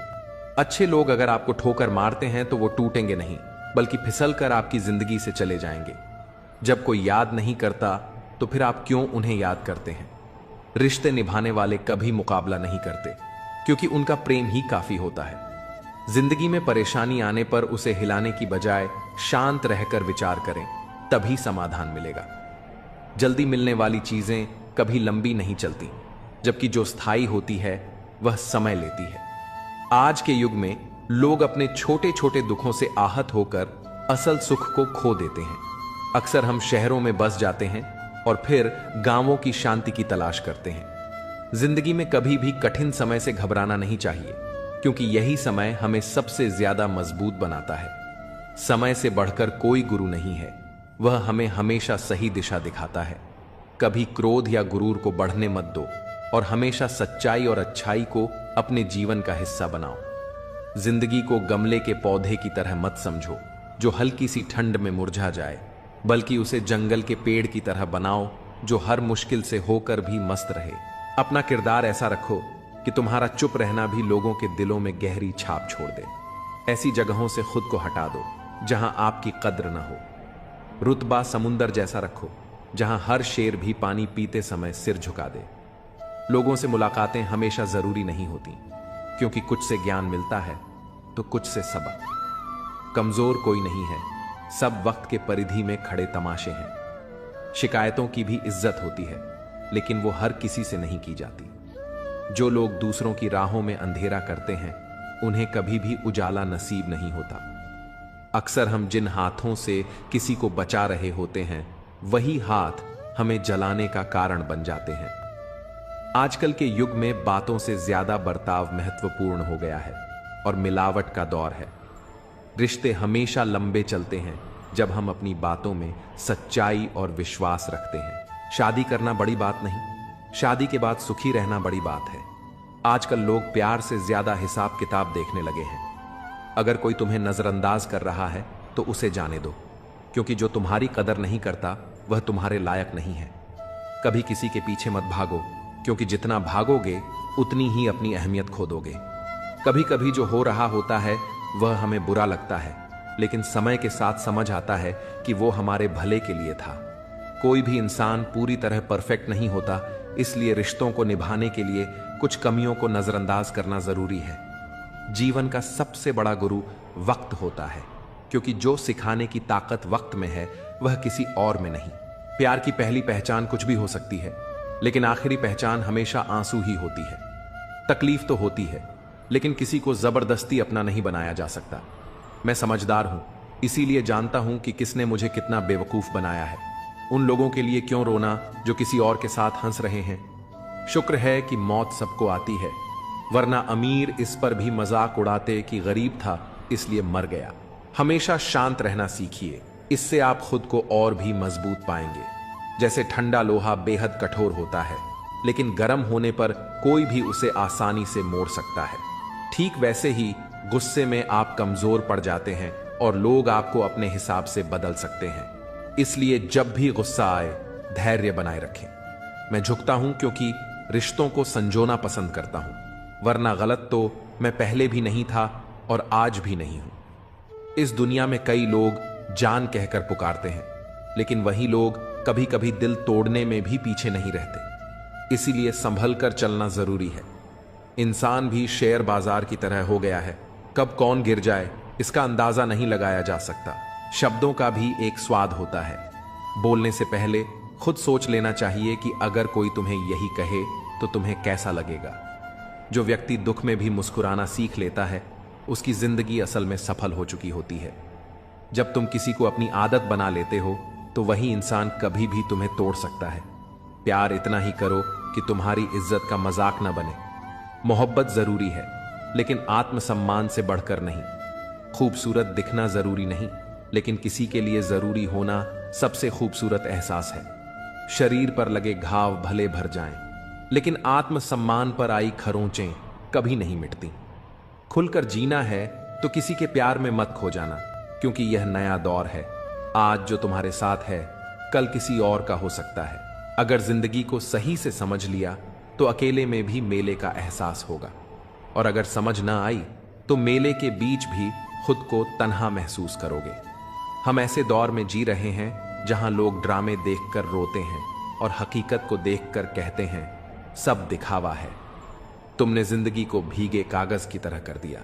अच्छे लोग अगर आपको ठोकर मारते हैं तो वो टूटेंगे नहीं, बल्कि फिसलकर आपकी जिंदगी से चले जाएंगे। जब कोई याद नहीं करता तो फिर आप क्यों उन्हें याद करते हैं? रिश्ते निभाने वाले कभी मुकाबला नहीं करते, क्योंकि उनका प्रेम ही काफी होता है। जिंदगी में परेशानी आने पर उसे हिलाने की बजाय शांत रहकर विचार करें, तभी समाधान मिलेगा। जल्दी मिलने वाली चीजें कभी लंबी नहीं चलती, जबकि जो स्थायी होती है वह समय लेती है। आज के युग में लोग अपने छोटे छोटे दुखों से आहत होकर असल सुख को खो देते हैं। अक्सर हम शहरों में बस जाते हैं और फिर गांवों की शांति की तलाश करते हैं। जिंदगी में कभी भी कठिन समय से घबराना नहीं चाहिए, क्योंकि यही समय हमें सबसे ज्यादा मजबूत बनाता है। समय से बढ़कर कोई गुरु नहीं है, वह हमें हमेशा सही दिशा दिखाता है। कभी क्रोध या गुरूर को बढ़ने मत दो और हमेशा सच्चाई और अच्छाई को अपने जीवन का हिस्सा बनाओ। जिंदगी को गमले के पौधे की तरह मत समझो जो हल्की सी ठंड में मुरझा जाए, बल्कि उसे जंगल के पेड़ की तरह बनाओ जो हर मुश्किल से होकर भी मस्त रहे। अपना किरदार ऐसा रखो कि तुम्हारा चुप रहना भी लोगों के दिलों में गहरी छाप छोड़ दे। ऐसी जगहों से खुद को हटा दो जहां आपकी कद्र न हो। रुतबा समुंदर जैसा रखो जहां हर शेर भी पानी पीते समय सिर झुका दे। लोगों से मुलाकातें हमेशा जरूरी नहीं होती, क्योंकि कुछ से ज्ञान मिलता है तो कुछ से सबक। कमजोर कोई नहीं है, सब वक्त के परिधि में खड़े तमाशे हैं। शिकायतों की भी इज्जत होती है, लेकिन वो हर किसी से नहीं की जाती। जो लोग दूसरों की राहों में अंधेरा करते हैं उन्हें कभी भी उजाला नसीब नहीं होता। अक्सर हम जिन हाथों से किसी को बचा रहे होते हैं वही हाथ हमें जलाने का कारण बन जाते हैं। आजकल के युग में बातों से ज्यादा बर्ताव महत्वपूर्ण हो गया है और मिलावट का दौर है। रिश्ते हमेशा लंबे चलते हैं जब हम अपनी बातों में सच्चाई और विश्वास रखते हैं। शादी करना बड़ी बात नहीं, शादी के बाद सुखी रहना बड़ी बात है। आजकल लोग प्यार से ज्यादा हिसाब किताब देखने लगे हैं। अगर कोई तुम्हें नजरअंदाज कर रहा है तो उसे जाने दो, क्योंकि जो तुम्हारी कदर नहीं करता वह तुम्हारे लायक नहीं है। कभी किसी के पीछे मत भागो, क्योंकि जितना भागोगे उतनी ही अपनी अहमियत खो दोगे। कभी कभी जो हो रहा होता है वह हमें बुरा लगता है, लेकिन समय के साथ समझ आता है कि वो हमारे भले के लिए था। कोई भी इंसान पूरी तरह परफेक्ट नहीं होता, इसलिए रिश्तों को निभाने के लिए कुछ कमियों को नजरअंदाज करना जरूरी है। जीवन का सबसे बड़ा गुरु वक्त होता है, क्योंकि जो सिखाने की ताकत वक्त में है वह किसी और में नहीं। प्यार की पहली पहचान कुछ भी हो सकती है, लेकिन आखिरी पहचान हमेशा आंसू ही होती है। तकलीफ तो होती है, लेकिन किसी को जबरदस्ती अपना नहीं बनाया जा सकता। मैं समझदार हूं, इसीलिए जानता हूं कि किसने मुझे कितना बेवकूफ बनाया है। उन लोगों के लिए क्यों रोना जो किसी और के साथ हंस रहे हैं। शुक्र है कि मौत सबको आती है, वरना अमीर इस पर भी मजाक उड़ाते कि गरीब था इसलिए मर गया। हमेशा शांत रहना सीखिए, इससे आप खुद को और भी मजबूत पाएंगे। जैसे ठंडा लोहा बेहद कठोर होता है, लेकिन गर्म होने पर कोई भी उसे आसानी से मोड़ सकता है। ठीक वैसे ही गुस्से में आप कमजोर पड़ जाते हैं और लोग आपको अपने हिसाब से बदल सकते हैं। इसलिए जब भी गुस्सा आए धैर्य बनाए रखें। मैं झुकता हूं क्योंकि रिश्तों को संजोना पसंद करता हूं, वरना गलत तो मैं पहले भी नहीं था और आज भी नहीं हूं। इस दुनिया में कई लोग जान कहकर पुकारते हैं, लेकिन वही लोग कभी कभी दिल तोड़ने में भी पीछे नहीं रहते। इसीलिए संभल कर चलना जरूरी है। इंसान भी शेयर बाजार की तरह हो गया है, कब कौन गिर जाए इसका अंदाजा नहीं लगाया जा सकता। शब्दों का भी एक स्वाद होता है। बोलने से पहले खुद सोच लेना चाहिए कि अगर कोई तुम्हें यही कहे तो तुम्हें कैसा लगेगा। जो व्यक्ति दुख में भी मुस्कुराना सीख लेता है उसकी जिंदगी असल में सफल हो चुकी होती है। जब तुम किसी को अपनी आदत बना लेते हो तो वही इंसान कभी भी तुम्हें तोड़ सकता है। प्यार इतना ही करो कि तुम्हारी इज्जत का मजाक न बने। मोहब्बत जरूरी है, लेकिन आत्मसम्मान से बढ़कर नहीं। खूबसूरत दिखना जरूरी नहीं, लेकिन किसी के लिए जरूरी होना सबसे खूबसूरत एहसास है। शरीर पर लगे घाव भले भर जाएं, लेकिन आत्मसम्मान पर आई खरोंचें कभी नहीं मिटती। खुलकर जीना है तो किसी के प्यार में मत खो जाना, क्योंकि यह नया दौर है। आज जो तुम्हारे साथ है कल किसी और का हो सकता है। अगर जिंदगी को सही से समझ लिया तो अकेले में भी मेले का एहसास होगा, और अगर समझ ना आई तो मेले के बीच भी खुद को तन्हा महसूस करोगे। हम ऐसे दौर में जी रहे हैं जहां लोग ड्रामे देखकर रोते हैं और हकीकत को देखकर कहते हैं सब दिखावा है। तुमने जिंदगी को भीगे कागज की तरह कर दिया,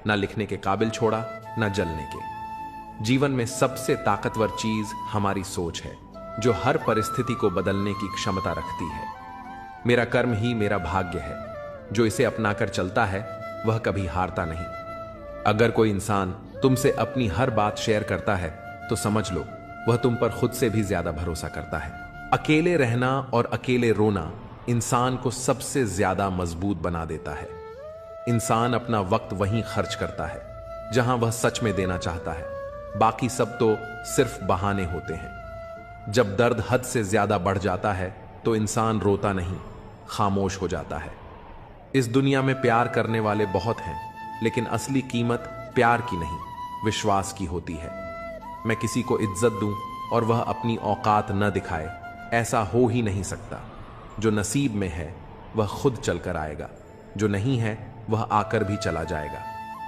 ना लिखने के काबिल छोड़ा ना जलने के। जीवन में सबसे ताकतवर चीज हमारी सोच है, जो हर परिस्थिति को बदलने की क्षमता रखती है। मेरा कर्म ही मेरा भाग्य है, जो इसे अपनाकर चलता है वह कभी हारता नहीं। अगर कोई इंसान तुमसे अपनी हर बात शेयर करता है तो समझ लो वह तुम पर खुद से भी ज्यादा भरोसा करता है। अकेले रहना और अकेले रोना इंसान को सबसे ज्यादा मजबूत बना देता है। इंसान अपना वक्त वहीं खर्च करता है जहां वह सच में देना चाहता है। बाकी सब तो सिर्फ बहाने होते हैं। जब दर्द हद से ज्यादा बढ़ जाता है तो इंसान रोता नहीं, खामोश हो जाता है। इस दुनिया में प्यार करने वाले बहुत हैं, लेकिन असली कीमत प्यार की नहीं, विश्वास की होती है। मैं किसी को इज्जत दूं और वह अपनी औकात न दिखाए, ऐसा हो ही नहीं सकता। जो नसीब में है वह खुद चलकर आएगा, जो नहीं है वह आकर भी चला जाएगा।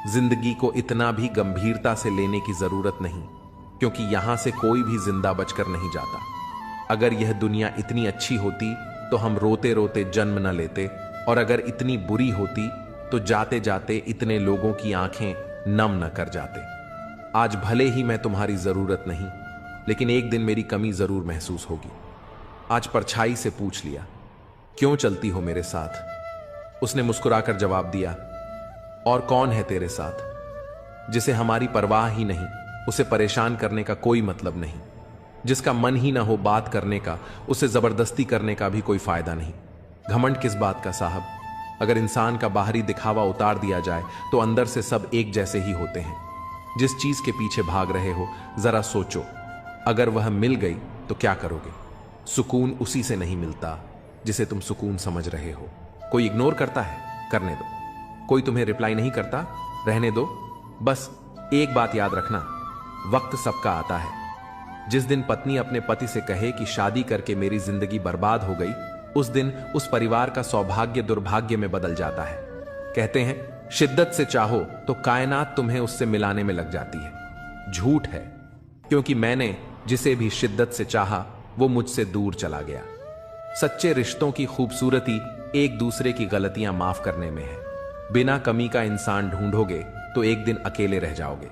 जिंदगी को इतना भी गंभीरता से लेने की जरूरत नहीं, क्योंकि यहां से कोई भी जिंदा बचकर नहीं जाता। अगर यह दुनिया इतनी अच्छी होती तो हम रोते रोते जन्म न लेते, और अगर इतनी बुरी होती तो जाते जाते इतने लोगों की आंखें नम न कर जाते। आज भले ही मैं तुम्हारी जरूरत नहीं, लेकिन एक दिन मेरी कमी जरूर महसूस होगी। आज परछाई से पूछ लिया, क्यों चलती हो मेरे साथ? उसने मुस्कुराकर जवाब दिया, और कौन है तेरे साथ? जिसे हमारी परवाह ही नहीं, उसे परेशान करने का कोई मतलब नहीं। जिसका मन ही ना हो बात करने का, उसे जबरदस्ती करने का भी कोई फायदा नहीं। घमंड किस बात का साहब? अगर इंसान का बाहरी दिखावा उतार दिया जाए तो अंदर से सब एक जैसे ही होते हैं। जिस चीज के पीछे भाग रहे हो जरा सोचो, अगर वह मिल गई तो क्या करोगे? सुकून उसी से नहीं मिलता जिसे तुम सुकून समझ रहे हो। कोई इग्नोर करता है, करने दो। कोई तुम्हें रिप्लाई नहीं करता, रहने दो। बस एक बात याद रखना, वक्त सबका आता है। जिस दिन पत्नी अपने पति से कहे कि शादी करके मेरी जिंदगी बर्बाद हो गई, उस दिन उस परिवार का सौभाग्य दुर्भाग्य में बदल जाता है। कहते हैं शिद्दत से चाहो तो कायनात तुम्हें उससे मिलाने में लग जाती है। झूठ है, क्योंकि मैंने जिसे भी शिद्दत से चाहा वो मुझसे दूर चला गया। सच्चे रिश्तों की खूबसूरती एक दूसरे की गलतियां माफ करने में है। बिना कमी का इंसान ढूंढोगे तो एक दिन अकेले रह जाओगे।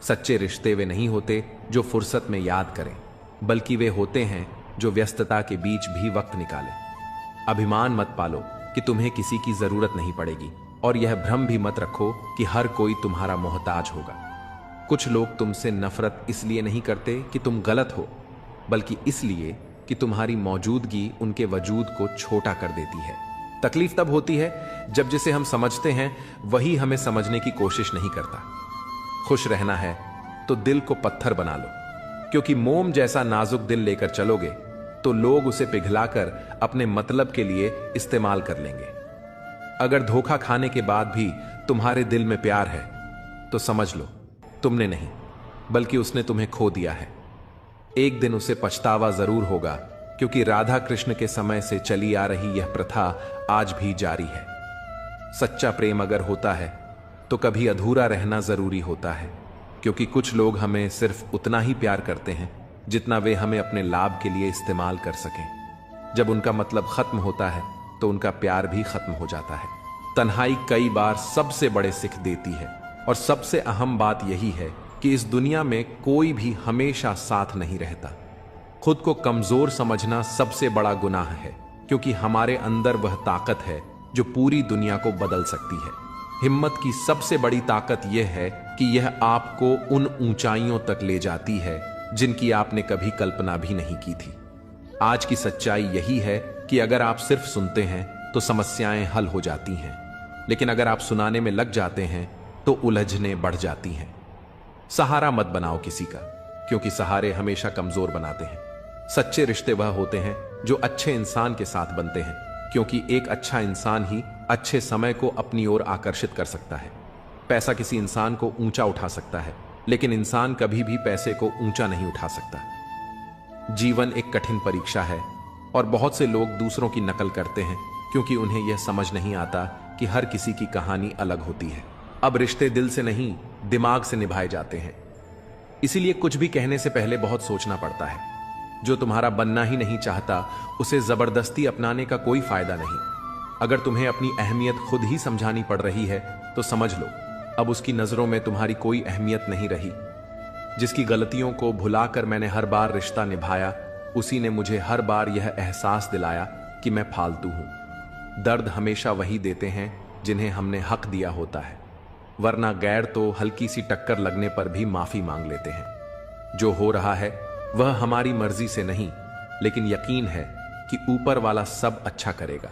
सच्चे रिश्ते वे नहीं होते जो फुर्सत में याद करें, बल्कि वे होते हैं जो व्यस्तता के बीच भी वक्त निकालें। अभिमान मत पालो कि तुम्हें किसी की जरूरत नहीं पड़ेगी, और यह भ्रम भी मत रखो कि हर कोई तुम्हारा मोहताज होगा। कुछ लोग तुमसे नफरत इसलिए नहीं करते कि तुम गलत हो, बल्कि इसलिए कि तुम्हारी मौजूदगी उनके वजूद को छोटा कर देती है। तकलीफ तब होती है जब जिसे हम समझते हैं वही हमें समझने की कोशिश नहीं करता। खुश रहना है तो दिल को पत्थर बना लो, क्योंकि मोम जैसा नाजुक दिल लेकर चलोगे तो लोग उसे पिघलाकर अपने मतलब के लिए इस्तेमाल कर लेंगे। अगर धोखा खाने के बाद भी तुम्हारे दिल में प्यार है तो समझ लो तुमने नहीं, बल्कि उसने तुम्हें खो दिया है। एक दिन उसे पछतावा जरूर होगा, क्योंकि राधा कृष्ण के समय से चली आ रही यह प्रथा आज भी जारी है। सच्चा प्रेम अगर होता है तो कभी अधूरा रहना जरूरी होता है, क्योंकि कुछ लोग हमें सिर्फ उतना ही प्यार करते हैं जितना वे हमें अपने लाभ के लिए इस्तेमाल कर सकें। जब उनका मतलब खत्म होता है तो उनका प्यार भी खत्म हो जाता है। तन्हाई कई बार सबसे बड़े सिख देती है, और सबसे अहम बात यही है कि इस दुनिया में कोई भी हमेशा साथ नहीं रहता। खुद को कमजोर समझना सबसे बड़ा गुनाह है, क्योंकि हमारे अंदर वह ताकत है जो पूरी दुनिया को बदल सकती है। हिम्मत की सबसे बड़ी ताकत यह है कि यह आपको उन ऊंचाइयों तक ले जाती है जिनकी आपने कभी कल्पना भी नहीं की थी। आज की सच्चाई यही है कि अगर आप सिर्फ सुनते हैं तो समस्याएं हल हो जाती हैं, लेकिन अगर आप सुनाने में लग जाते हैं तो उलझने बढ़ जाती हैं। सहारा मत बनाओ किसी का, क्योंकि सहारे हमेशा कमजोर बनाते हैं। सच्चे रिश्ते वह होते हैं जो अच्छे इंसान के साथ बनते हैं, क्योंकि एक अच्छा इंसान ही अच्छे समय को अपनी ओर आकर्षित कर सकता है। पैसा किसी इंसान को ऊंचा उठा सकता है, लेकिन इंसान कभी भी पैसे को ऊंचा नहीं उठा सकता। जीवन एक कठिन परीक्षा है, और बहुत से लोग दूसरों की नकल करते हैं क्योंकि उन्हें यह समझ नहीं आता कि हर किसी की कहानी अलग होती है। अब रिश्ते दिल से नहीं, दिमाग से निभाए जाते हैं। इसीलिए कुछ भी कहने से पहले बहुत सोचना पड़ता है। जो तुम्हारा बनना ही नहीं चाहता उसे जबरदस्ती अपनाने का कोई फायदा नहीं। अगर तुम्हें अपनी अहमियत खुद ही समझानी पड़ रही है तो समझ लो अब उसकी नजरों में तुम्हारी कोई अहमियत नहीं रही। जिसकी गलतियों को भुलाकर मैंने हर बार रिश्ता निभाया, उसी ने मुझे हर बार यह एहसास दिलाया कि मैं फालतू हूं। दर्द हमेशा वही देते हैं जिन्हें हमने हक दिया होता है, वरना गैर तो हल्की सी टक्कर लगने पर भी माफी मांग लेते हैं। जो हो रहा है वह हमारी मर्जी से नहीं, लेकिन यकीन है कि ऊपर वाला सब अच्छा करेगा।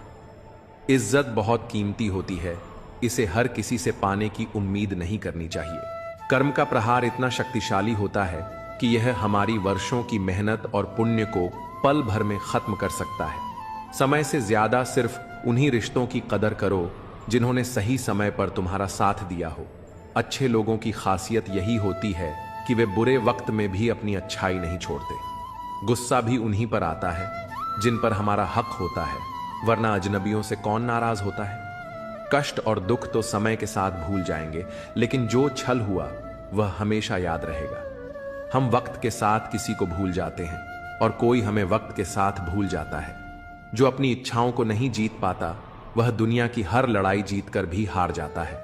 इज्जत बहुत कीमती होती है, इसे हर किसी से पाने की उम्मीद नहीं करनी चाहिए। कर्म का प्रहार इतना शक्तिशाली होता है कि यह हमारी वर्षों की मेहनत और पुण्य को पल भर में खत्म कर सकता है। समय से ज्यादा सिर्फ उन्हीं रिश्तों की कदर करो जिन्होंने सही समय पर तुम्हारा साथ दिया हो। अच्छे लोगों की खासियत यही होती है कि वे बुरे वक्त में भी अपनी अच्छाई नहीं छोड़ते। गुस्सा भी उन्हीं पर आता है जिन पर हमारा हक होता है, वरना अजनबियों से कौन नाराज होता है। कष्ट और दुख तो समय के साथ भूल जाएंगे, लेकिन जो छल हुआ वह हमेशा याद रहेगा। हम वक्त के साथ किसी को भूल जाते हैं और कोई हमें वक्त के साथ भूल जाता है। जो अपनी इच्छाओं को नहीं जीत पाता वह दुनिया की हर लड़ाई जीतकर भी हार जाता है।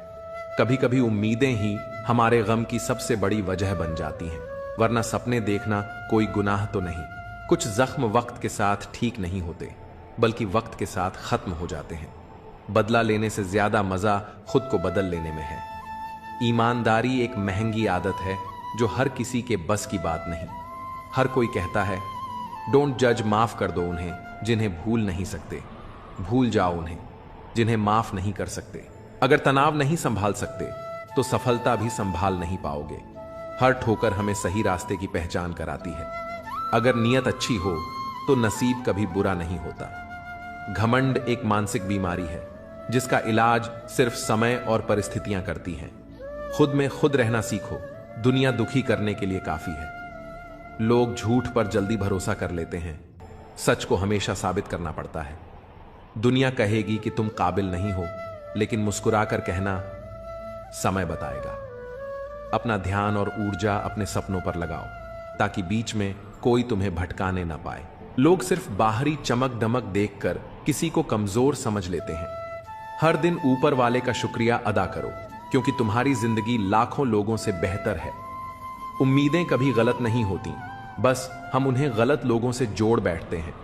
कभी कभी उम्मीदें ही हमारे गम की सबसे बड़ी वजह बन जाती हैं, वरना सपने देखना कोई गुनाह तो नहीं। कुछ जख्म वक्त के साथ ठीक नहीं होते, बल्कि वक्त के साथ खत्म हो जाते हैं। बदला लेने से ज्यादा मजा खुद को बदल लेने में है। ईमानदारी एक महंगी आदत है जो हर किसी के बस की बात नहीं। हर कोई कहता है डोंट जज, माफ कर दो उन्हें जिन्हें भूल नहीं सकते, भूल जाओ उन्हें जिन्हें माफ नहीं कर सकते। अगर तनाव नहीं संभाल सकते तो सफलता भी संभाल नहीं पाओगे। हर ठोकर हमें सही रास्ते की पहचान कराती है। अगर नीयत अच्छी हो तो नसीब कभी बुरा नहीं होता। घमंड एक मानसिक बीमारी है जिसका इलाज सिर्फ समय और परिस्थितियां करती हैं। खुद में खुद रहना सीखो, दुनिया दुखी करने के लिए काफी है। लोग झूठ पर जल्दी भरोसा कर लेते हैं, सच को हमेशा साबित करना पड़ता है। दुनिया कहेगी कि तुम काबिल नहीं हो, लेकिन मुस्कुराकर कहना समय बताएगा। अपना ध्यान और ऊर्जा अपने सपनों पर लगाओ ताकि बीच में कोई तुम्हें भटकाने ना पाए। लोग सिर्फ बाहरी चमक दमक देखकर किसी को कमजोर समझ लेते हैं। हर दिन ऊपर वाले का शुक्रिया अदा करो, क्योंकि तुम्हारी जिंदगी लाखों लोगों से बेहतर है। उम्मीदें कभी गलत नहीं होती, बस हम उन्हें गलत लोगों से जोड़ बैठते हैं।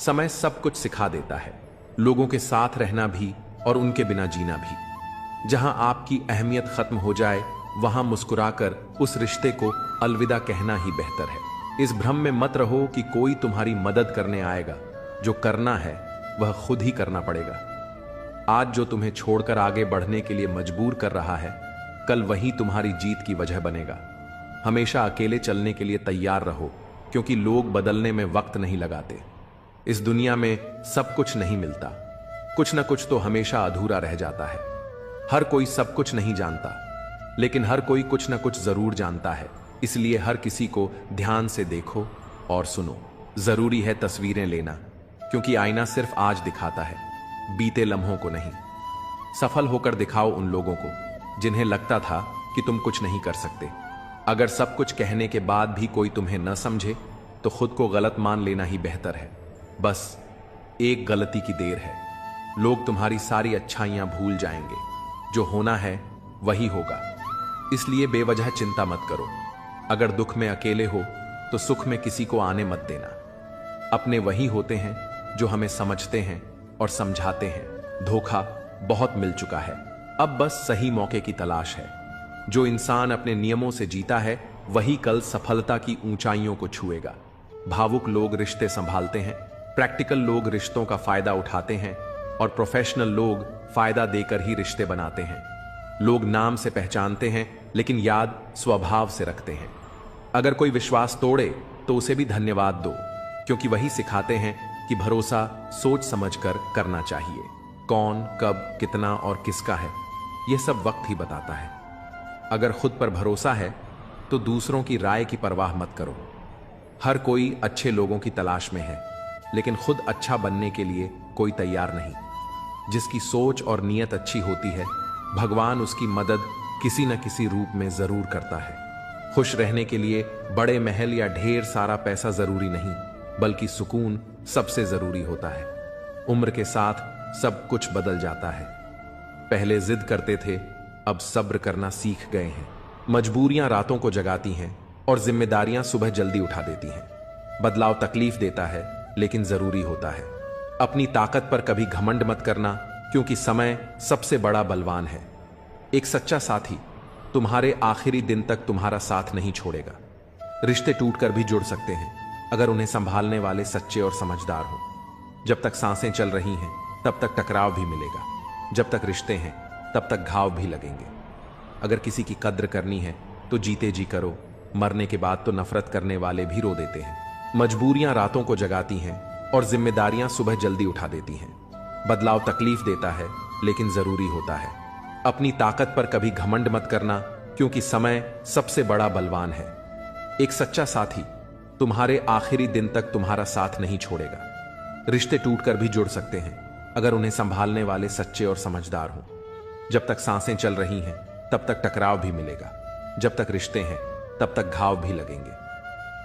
समय सब कुछ सिखा देता है, लोगों के साथ रहना भी और उनके बिना जीना भी। जहां आपकी अहमियत खत्म हो जाए वहां मुस्कुराकर उस रिश्ते को अलविदा कहना ही बेहतर है। इस भ्रम में मत रहो कि कोई तुम्हारी मदद करने आएगा। जो करना है वह खुद ही करना पड़ेगा। आज जो तुम्हें छोड़कर आगे बढ़ने के लिए मजबूर कर रहा है, कल वही तुम्हारी जीत की वजह बनेगा। हमेशा अकेले चलने के लिए तैयार रहो, क्योंकि लोग बदलने में वक्त नहीं लगाते। इस दुनिया में सब कुछ नहीं मिलता, कुछ न कुछ तो हमेशा अधूरा रह जाता है। हर कोई सब कुछ नहीं जानता, लेकिन हर कोई कुछ न कुछ जरूर जानता है। इसलिए हर किसी को ध्यान से देखो और सुनो। जरूरी है तस्वीरें लेना, क्योंकि आईना सिर्फ आज दिखाता है, बीते लम्हों को नहीं। सफल होकर दिखाओ उन लोगों को जिन्हें लगता था कि तुम कुछ नहीं कर सकते। अगर सब कुछ कहने के बाद भी कोई तुम्हें न समझे तो खुद को गलत मान लेना ही बेहतर है। बस एक गलती की देर है, लोग तुम्हारी सारी अच्छाइयां भूल जाएंगे। जो होना है वही होगा, इसलिए बेवजह चिंता मत करो। अगर दुख में अकेले हो तो सुख में किसी को आने मत देना। अपने वही होते हैं जो हमें समझते हैं और समझाते हैं। धोखा बहुत मिल चुका है, अब बस सही मौके की तलाश है। जो इंसान अपने नियमों से जीता है वही कल सफलता की ऊंचाइयों को छुएगा। भावुक लोग रिश्ते संभालते हैं, प्रैक्टिकल लोग रिश्तों का फायदा उठाते हैं और प्रोफेशनल लोग फायदा देकर ही रिश्ते बनाते हैं। लोग नाम से पहचानते हैं लेकिन याद स्वभाव से रखते हैं। अगर कोई विश्वास तोड़े तो उसे भी धन्यवाद दो, क्योंकि वही सिखाते हैं कि भरोसा सोच समझकर करना चाहिए। कौन, कब, कितना और किसका है, यह सब वक्त ही बताता है। अगर खुद पर भरोसा है तो दूसरों की राय की परवाह मत करो। हर कोई अच्छे लोगों की तलाश में है, लेकिन खुद अच्छा बनने के लिए कोई तैयार नहीं। जिसकी सोच और नीयत अच्छी होती है, भगवान उसकी मदद किसी न किसी रूप में जरूर करता है। खुश रहने के लिए बड़े महल या ढेर सारा पैसा जरूरी नहीं, बल्कि सुकून सबसे जरूरी होता है। उम्र के साथ सब कुछ बदल जाता है। पहले जिद करते थे, अब सब्र करना सीख गए हैं। मजबूरियां रातों को जगाती हैं और जिम्मेदारियां सुबह जल्दी उठा देती हैं। बदलाव तकलीफ देता है, लेकिन जरूरी होता है। अपनी ताकत पर कभी घमंड मत करना, क्योंकि समय सबसे बड़ा बलवान है। एक सच्चा साथी तुम्हारे आखिरी दिन तक तुम्हारा साथ नहीं छोड़ेगा। रिश्ते टूटकर भी जुड़ सकते हैं अगर उन्हें संभालने वाले सच्चे और समझदार हो। जब तक सांसें चल रही हैं तब तक टकराव भी मिलेगा, जब तक रिश्ते हैं तब तक घाव भी लगेंगे। अगर किसी की कद्र करनी है तो जीते जी करो, मरने के बाद तो नफरत करने वाले भी रो देते हैं। मजबूरियां रातों को जगाती हैं और जिम्मेदारियां सुबह जल्दी उठा देती हैं। बदलाव तकलीफ देता है लेकिन जरूरी होता है। अपनी ताकत पर कभी घमंड मत करना, क्योंकि समय सबसे बड़ा बलवान है। एक सच्चा साथी तुम्हारे आखिरी दिन तक तुम्हारा साथ नहीं छोड़ेगा। रिश्ते टूटकर भी जुड़ सकते हैं अगर उन्हें संभालने वाले सच्चे और समझदार हों। जब तक सांसें चल रही हैं तब तक टकराव भी मिलेगा, जब तक रिश्ते हैं तब तक घाव भी लगेंगे।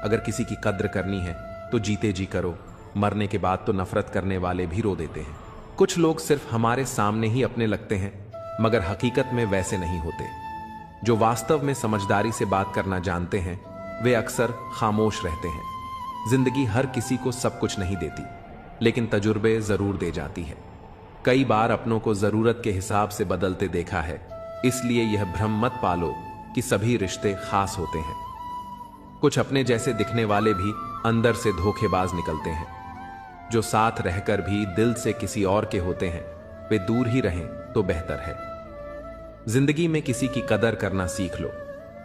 अगर किसी की कद्र करनी है तो जीते जी करो, मरने के बाद तो नफरत करने वाले भी रो देते हैं। कुछ लोग सिर्फ हमारे सामने ही अपने लगते हैं, मगर हकीकत में वैसे नहीं होते। जो वास्तव में समझदारी से बात करना जानते हैं वे अक्सर खामोश रहते हैं। जिंदगी हर किसी को सब कुछ नहीं देती, लेकिन तजुर्बे जरूर दे जाती है। कई बार अपनों को जरूरत के हिसाब से बदलते देखा है, इसलिए यह भ्रम मत पालो कि सभी रिश्ते खास होते हैं। कुछ अपने जैसे दिखने वाले भी अंदर से धोखेबाज निकलते हैं। जो साथ रहकर भी दिल से किसी और के होते हैं वे दूर ही रहें तो बेहतर है। जिंदगी में किसी की कदर करना सीख लो,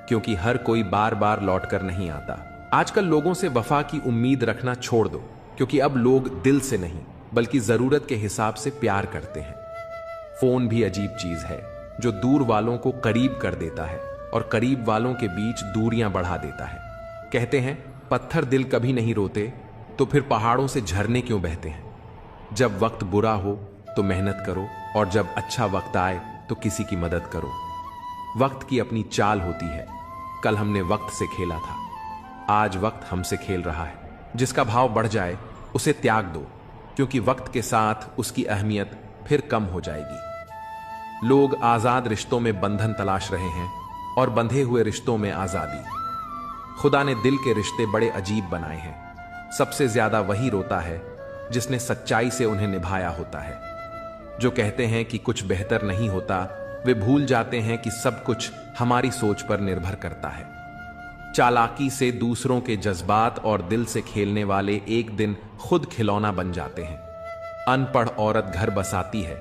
क्योंकि हर कोई बार बार लौट कर नहीं आता। आजकल लोगों से वफा की उम्मीद रखना छोड़ दो, क्योंकि अब लोग दिल से नहीं बल्कि जरूरत के हिसाब से प्यार करते हैं। फोन भी अजीब चीज है जो दूर वालों को करीब कर देता है और करीब वालों के बीच दूरियां बढ़ा देता है। कहते हैं पत्थर दिल कभी नहीं रोते, तो फिर पहाड़ों से झरने क्यों बहते हैं। जब वक्त बुरा हो तो मेहनत करो, और जब अच्छा वक्त आए तो किसी की मदद करो। वक्त की अपनी चाल होती है। कल हमने वक्त से खेला था, आज वक्त हमसे खेल रहा है। जिसका भाव बढ़ जाए उसे त्याग दो, क्योंकि वक्त के साथ उसकी अहमियत फिर कम हो जाएगी। लोग आजाद रिश्तों में बंधन तलाश रहे हैं और बंधे हुए रिश्तों में आजादी। खुदा ने दिल के रिश्ते बड़े अजीब बनाए हैं। सबसे ज्यादा वही रोता है जिसने सच्चाई से उन्हें निभाया होता है। जो कहते हैं कि कुछ बेहतर नहीं होता, वे भूल जाते हैं कि सब कुछ हमारी सोच पर निर्भर करता है। चालाकी से दूसरों के जज्बात और दिल से खेलने वाले एक दिन खुद खिलौना बन जाते हैं। अनपढ़ औरत घर बसाती है,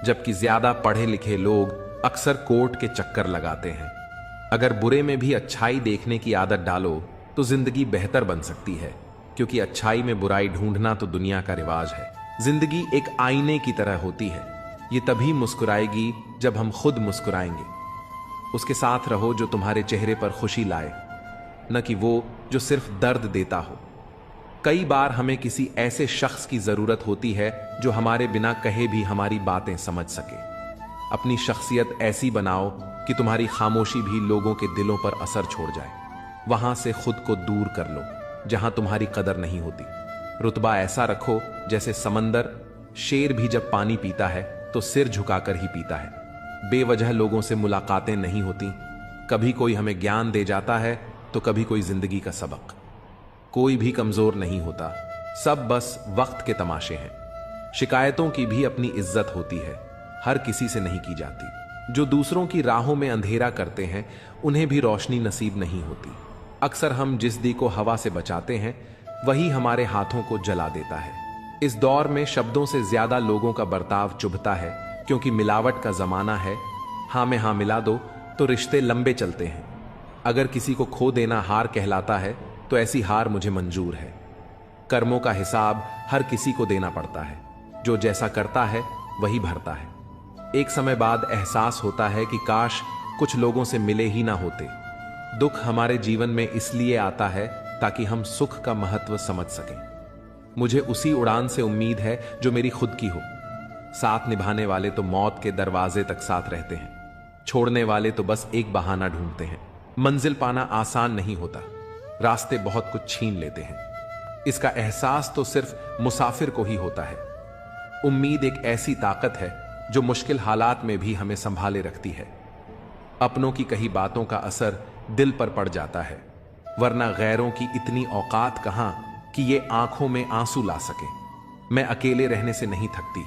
जबकि ज्यादा पढ़े लिखे लोग अक्सर कोर्ट के चक्कर लगाते हैं। अगर बुरे में भी अच्छाई देखने की आदत डालो तो जिंदगी बेहतर बन सकती है, क्योंकि अच्छाई में बुराई ढूंढना तो दुनिया का रिवाज है। जिंदगी एक आईने की तरह होती है। ये तभी मुस्कुराएगी जब हम खुद मुस्कुराएंगे। उसके साथ रहो जो तुम्हारे चेहरे पर खुशी लाए, न कि वो जो सिर्फ दर्द देता हो। कई बार हमें किसी ऐसे शख्स की जरूरत होती है जो हमारे बिना कहे भी हमारी बातें समझ सके। अपनी शख्सियत ऐसी बनाओ कि तुम्हारी खामोशी भी लोगों के दिलों पर असर छोड़ जाए। वहां से खुद को दूर कर लो जहां तुम्हारी कदर नहीं होती। रुतबा ऐसा रखो जैसे समंदर। शेर भी जब पानी पीता है तो सिर झुकाकर ही पीता है। बेवजह लोगों से मुलाकातें नहीं होती। कभी कोई हमें ज्ञान दे जाता है तो कभी कोई जिंदगी का सबक। कोई भी कमजोर नहीं होता, सब बस वक्त के तमाशे हैं। शिकायतों की भी अपनी इज्जत होती है, हर किसी से नहीं की जाती। जो दूसरों की राहों में अंधेरा करते हैं उन्हें भी रोशनी नसीब नहीं होती। अक्सर हम जिस दी को हवा से बचाते हैं वही हमारे हाथों को जला देता है। इस दौर में शब्दों से ज्यादा लोगों का बर्ताव चुभता है, क्योंकि मिलावट का जमाना है। हाँ में हाँ मिला दो तो रिश्ते लंबे चलते हैं। अगर किसी को खो देना हार कहलाता है तो ऐसी हार मुझे मंजूर है। कर्मों का हिसाब हर किसी को देना पड़ता है। जो जैसा करता है वही भरता है। एक समय बाद एहसास होता है कि काश कुछ लोगों से मिले ही ना होते। दुख हमारे जीवन में इसलिए आता है ताकि हम सुख का महत्व समझ सकें। मुझे उसी उड़ान से उम्मीद है जो मेरी खुद की हो। साथ निभाने वाले तो मौत के दरवाजे तक साथ रहते हैं, छोड़ने वाले तो बस एक बहाना ढूंढते हैं। मंजिल पाना आसान नहीं होता, रास्ते बहुत कुछ छीन लेते हैं। इसका एहसास तो सिर्फ मुसाफिर को ही होता है। उम्मीद एक ऐसी ताकत है जो मुश्किल हालात में भी हमें संभाले रखती है। अपनों की कही बातों का असर दिल पर पड़ जाता है, वरना गैरों की इतनी औकात कहां कि ये आंखों में आंसू ला सके। मैं अकेले रहने से नहीं थकती,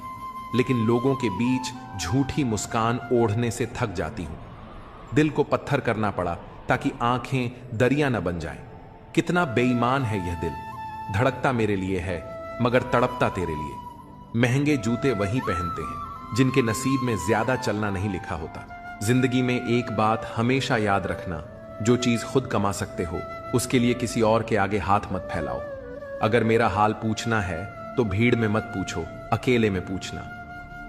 लेकिन लोगों के बीच झूठी मुस्कान ओढ़ने से थक जाती हूं। दिल को पत्थर करना पड़ा ताकि आंखें दरिया न बन जाएं। कितना बेईमान है यह दिल, धड़कता मेरे लिए है मगर तड़पता तेरे लिए। महंगे जूते वही पहनते हैं जिनके नसीब में ज्यादा चलना नहीं लिखा होता। जिंदगी में एक बात हमेशा याद रखना, जो चीज खुद कमा सकते हो उसके लिए किसी और के आगे हाथ मत फैलाओ। अगर मेरा हाल पूछना है तो भीड़ में मत पूछो, अकेले में पूछना।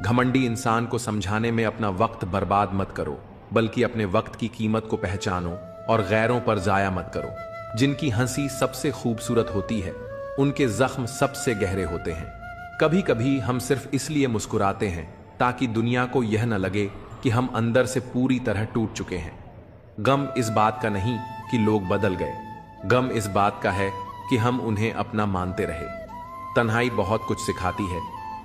घमंडी इंसान को समझाने में अपना वक्त बर्बाद मत करो, बल्कि अपने वक्त की कीमत को पहचानो और गैरों पर जाया मत करो। जिनकी हंसी सबसे खूबसूरत होती है, उनके जख्म सबसे गहरे होते हैं। कभी कभी हम सिर्फ इसलिए मुस्कुराते हैं ताकि दुनिया को यह न लगे कि हम अंदर से पूरी तरह टूट चुके हैं। गम इस बात का नहीं कि लोग बदल गए, गम इस बात का है कि हम उन्हें अपना मानते रहे। तन्हाई बहुत कुछ सिखाती है,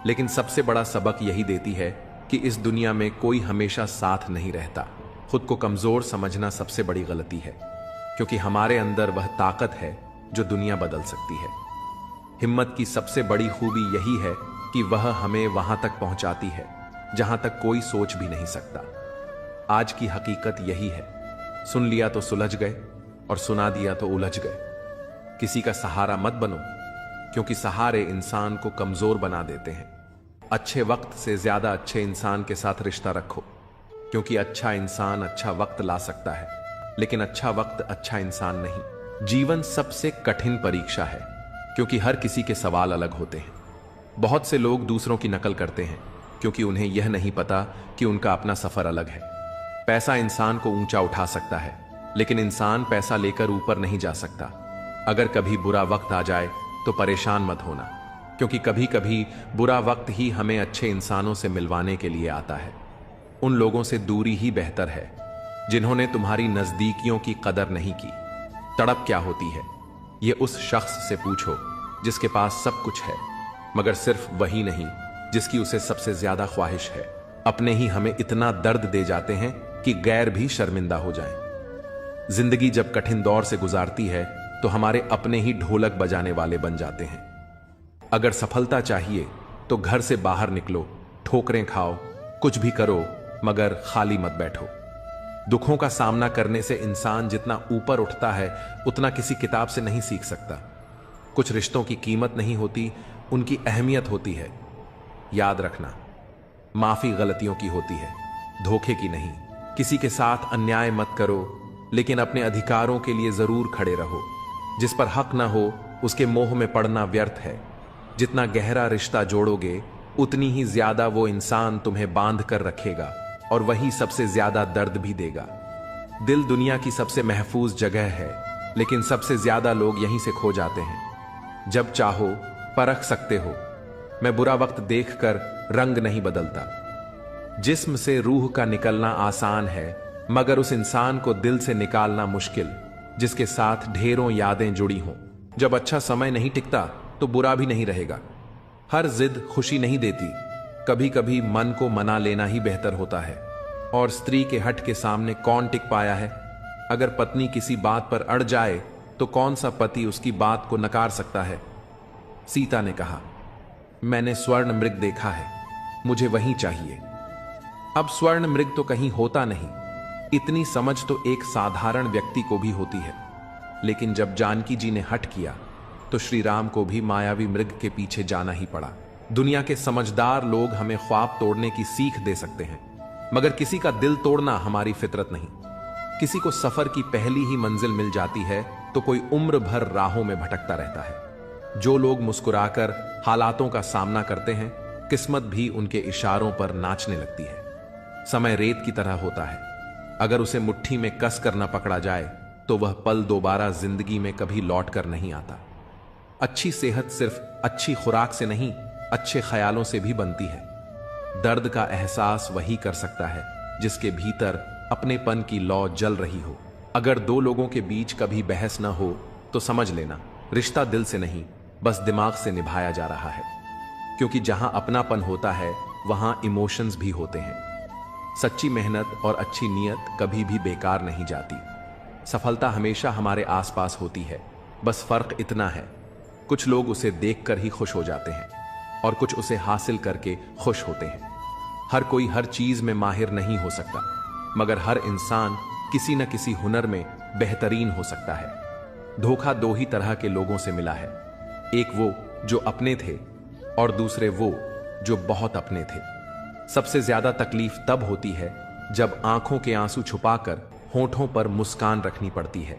लेकिन सबसे बड़ा सबक यही देती है कि इस दुनिया में कोई हमेशा साथ नहीं रहता। खुद को कमजोर समझना सबसे बड़ी गलती है, क्योंकि हमारे अंदर वह ताकत है जो दुनिया बदल सकती है। हिम्मत की सबसे बड़ी खूबी यही है कि वह हमें वहां तक पहुंचाती है जहां तक कोई सोच भी नहीं सकता। आज की हकीकत यही है, सुन लिया तो सुलझ गए और सुना दिया तो उलझ गए। किसी का सहारा मत बनो, क्योंकि सहारे इंसान को कमजोर बना देते हैं। अच्छे वक्त से ज्यादा अच्छे इंसान के साथ रिश्ता रखो, क्योंकि अच्छा इंसान अच्छा वक्त ला सकता है, लेकिन अच्छा वक्त अच्छा इंसान नहीं। जीवन सबसे कठिन परीक्षा है, क्योंकि हर किसी के सवाल अलग होते हैं। बहुत से लोग दूसरों की नकल करते हैं, क्योंकि उन्हें यह नहीं पता कि उनका अपना सफर अलग है। पैसा इंसान को ऊंचा उठा सकता है, लेकिन इंसान पैसा लेकर ऊपर नहीं जा सकता। अगर कभी बुरा वक्त आ जाए तो परेशान मत होना, क्योंकि कभी कभी बुरा वक्त ही हमें अच्छे इंसानों से मिलवाने के लिए आता है। उन लोगों से दूरी ही बेहतर है जिन्होंने तुम्हारी नजदीकियों की कदर नहीं की। तड़प क्या होती है, यह उस शख्स से पूछो जिसके पास सब कुछ है, मगर सिर्फ वही नहीं जिसकी उसे सबसे ज्यादा ख्वाहिश है। अपने ही हमें इतना दर्द दे जाते हैं कि गैर भी शर्मिंदा हो जाएं। जिंदगी जब कठिन दौर से गुजारती है तो हमारे अपने ही ढोलक बजाने वाले बन जाते हैं। अगर सफलता चाहिए तो घर से बाहर निकलो, ठोकरें खाओ, कुछ भी करो, मगर खाली मत बैठो। दुखों का सामना करने से इंसान जितना ऊपर उठता है उतना किसी किताब से नहीं सीख सकता। कुछ रिश्तों की कीमत नहीं होती, उनकी अहमियत होती है। याद रखना, माफी गलतियों की होती है, धोखे की नहीं। किसी के साथ अन्याय मत करो, लेकिन अपने अधिकारों के लिए जरूर खड़े रहो। जिस पर हक ना हो उसके मोह में पड़ना व्यर्थ है। जितना गहरा रिश्ता जोड़ोगे उतनी ही ज्यादा वो इंसान तुम्हें बांध कर रखेगा, और वही सबसे ज्यादा दर्द भी देगा। दिल दुनिया की सबसे महफूज जगह है, लेकिन सबसे ज्यादा लोग यहीं से खो जाते हैं। जब चाहो परख सकते हो। मैं बुरा वक्त देखकर रंग नहीं बदलता। जिस्म से रूह का निकलना आसान है, मगर उस इंसान को दिल से निकालना मुश्किल जिसके साथ ढेरों यादें जुड़ी हों। जब अच्छा समय नहीं टिकता तो बुरा भी नहीं रहेगा। हर जिद खुशी नहीं देती, कभी कभी मन को मना लेना ही बेहतर होता है। और स्त्री के हट के सामने कौन टिक पाया है? अगर पत्नी किसी बात पर अड़ जाए तो कौन सा पति उसकी बात को नकार सकता है? सीता ने कहा, मैंने स्वर्ण मृग देखा है, मुझे वही चाहिए। अब स्वर्ण मृग तो कहीं होता नहीं, इतनी समझ तो एक साधारण व्यक्ति को भी होती है। लेकिन जब जानकी जी ने हट किया तो श्री राम को भी मायावी मृग के पीछे जाना ही पड़ा। दुनिया के समझदार लोग हमें ख्वाब तोड़ने की सीख दे सकते हैं, मगर किसी का दिल तोड़ना हमारी फितरत नहीं। किसी को सफर की पहली ही मंजिल मिल जाती है तो कोई उम्र भर राहों में भटकता रहता है। जो लोग मुस्कुराकर हालातों का सामना करते हैं, किस्मत भी उनके इशारों पर नाचने लगती है। समय रेत की तरह होता है, अगर उसे मुट्ठी में कस कर न पकड़ा जाए तो वह पल दोबारा जिंदगी में कभी लौट कर नहीं आता। अच्छी सेहत सिर्फ अच्छी खुराक से नहीं, अच्छे ख्यालों से भी बनती है। दर्द का एहसास वही कर सकता है जिसके भीतर अपनेपन की लौ जल रही हो। अगर दो लोगों के बीच कभी बहस न हो तो समझ लेना रिश्ता दिल से नहीं, बस दिमाग से निभाया जा रहा है। क्योंकि जहां अपनापन होता है वहां इमोशंस भी होते हैं। सच्ची मेहनत और अच्छी नीयत कभी भी बेकार नहीं जाती। सफलता हमेशा हमारे आसपास होती है, बस फर्क इतना है, कुछ लोग उसे देखकर ही खुश हो जाते हैं और कुछ उसे हासिल करके खुश होते हैं। हर कोई हर चीज में माहिर नहीं हो सकता, मगर हर इंसान किसी न किसी हुनर में बेहतरीन हो सकता है। धोखा दो ही तरह के लोगों से मिला है, एक वो जो अपने थे और दूसरे वो जो बहुत अपने थे। सबसे ज्यादा तकलीफ तब होती है जब आंखों के आंसू छुपाकर होठों पर मुस्कान रखनी पड़ती है।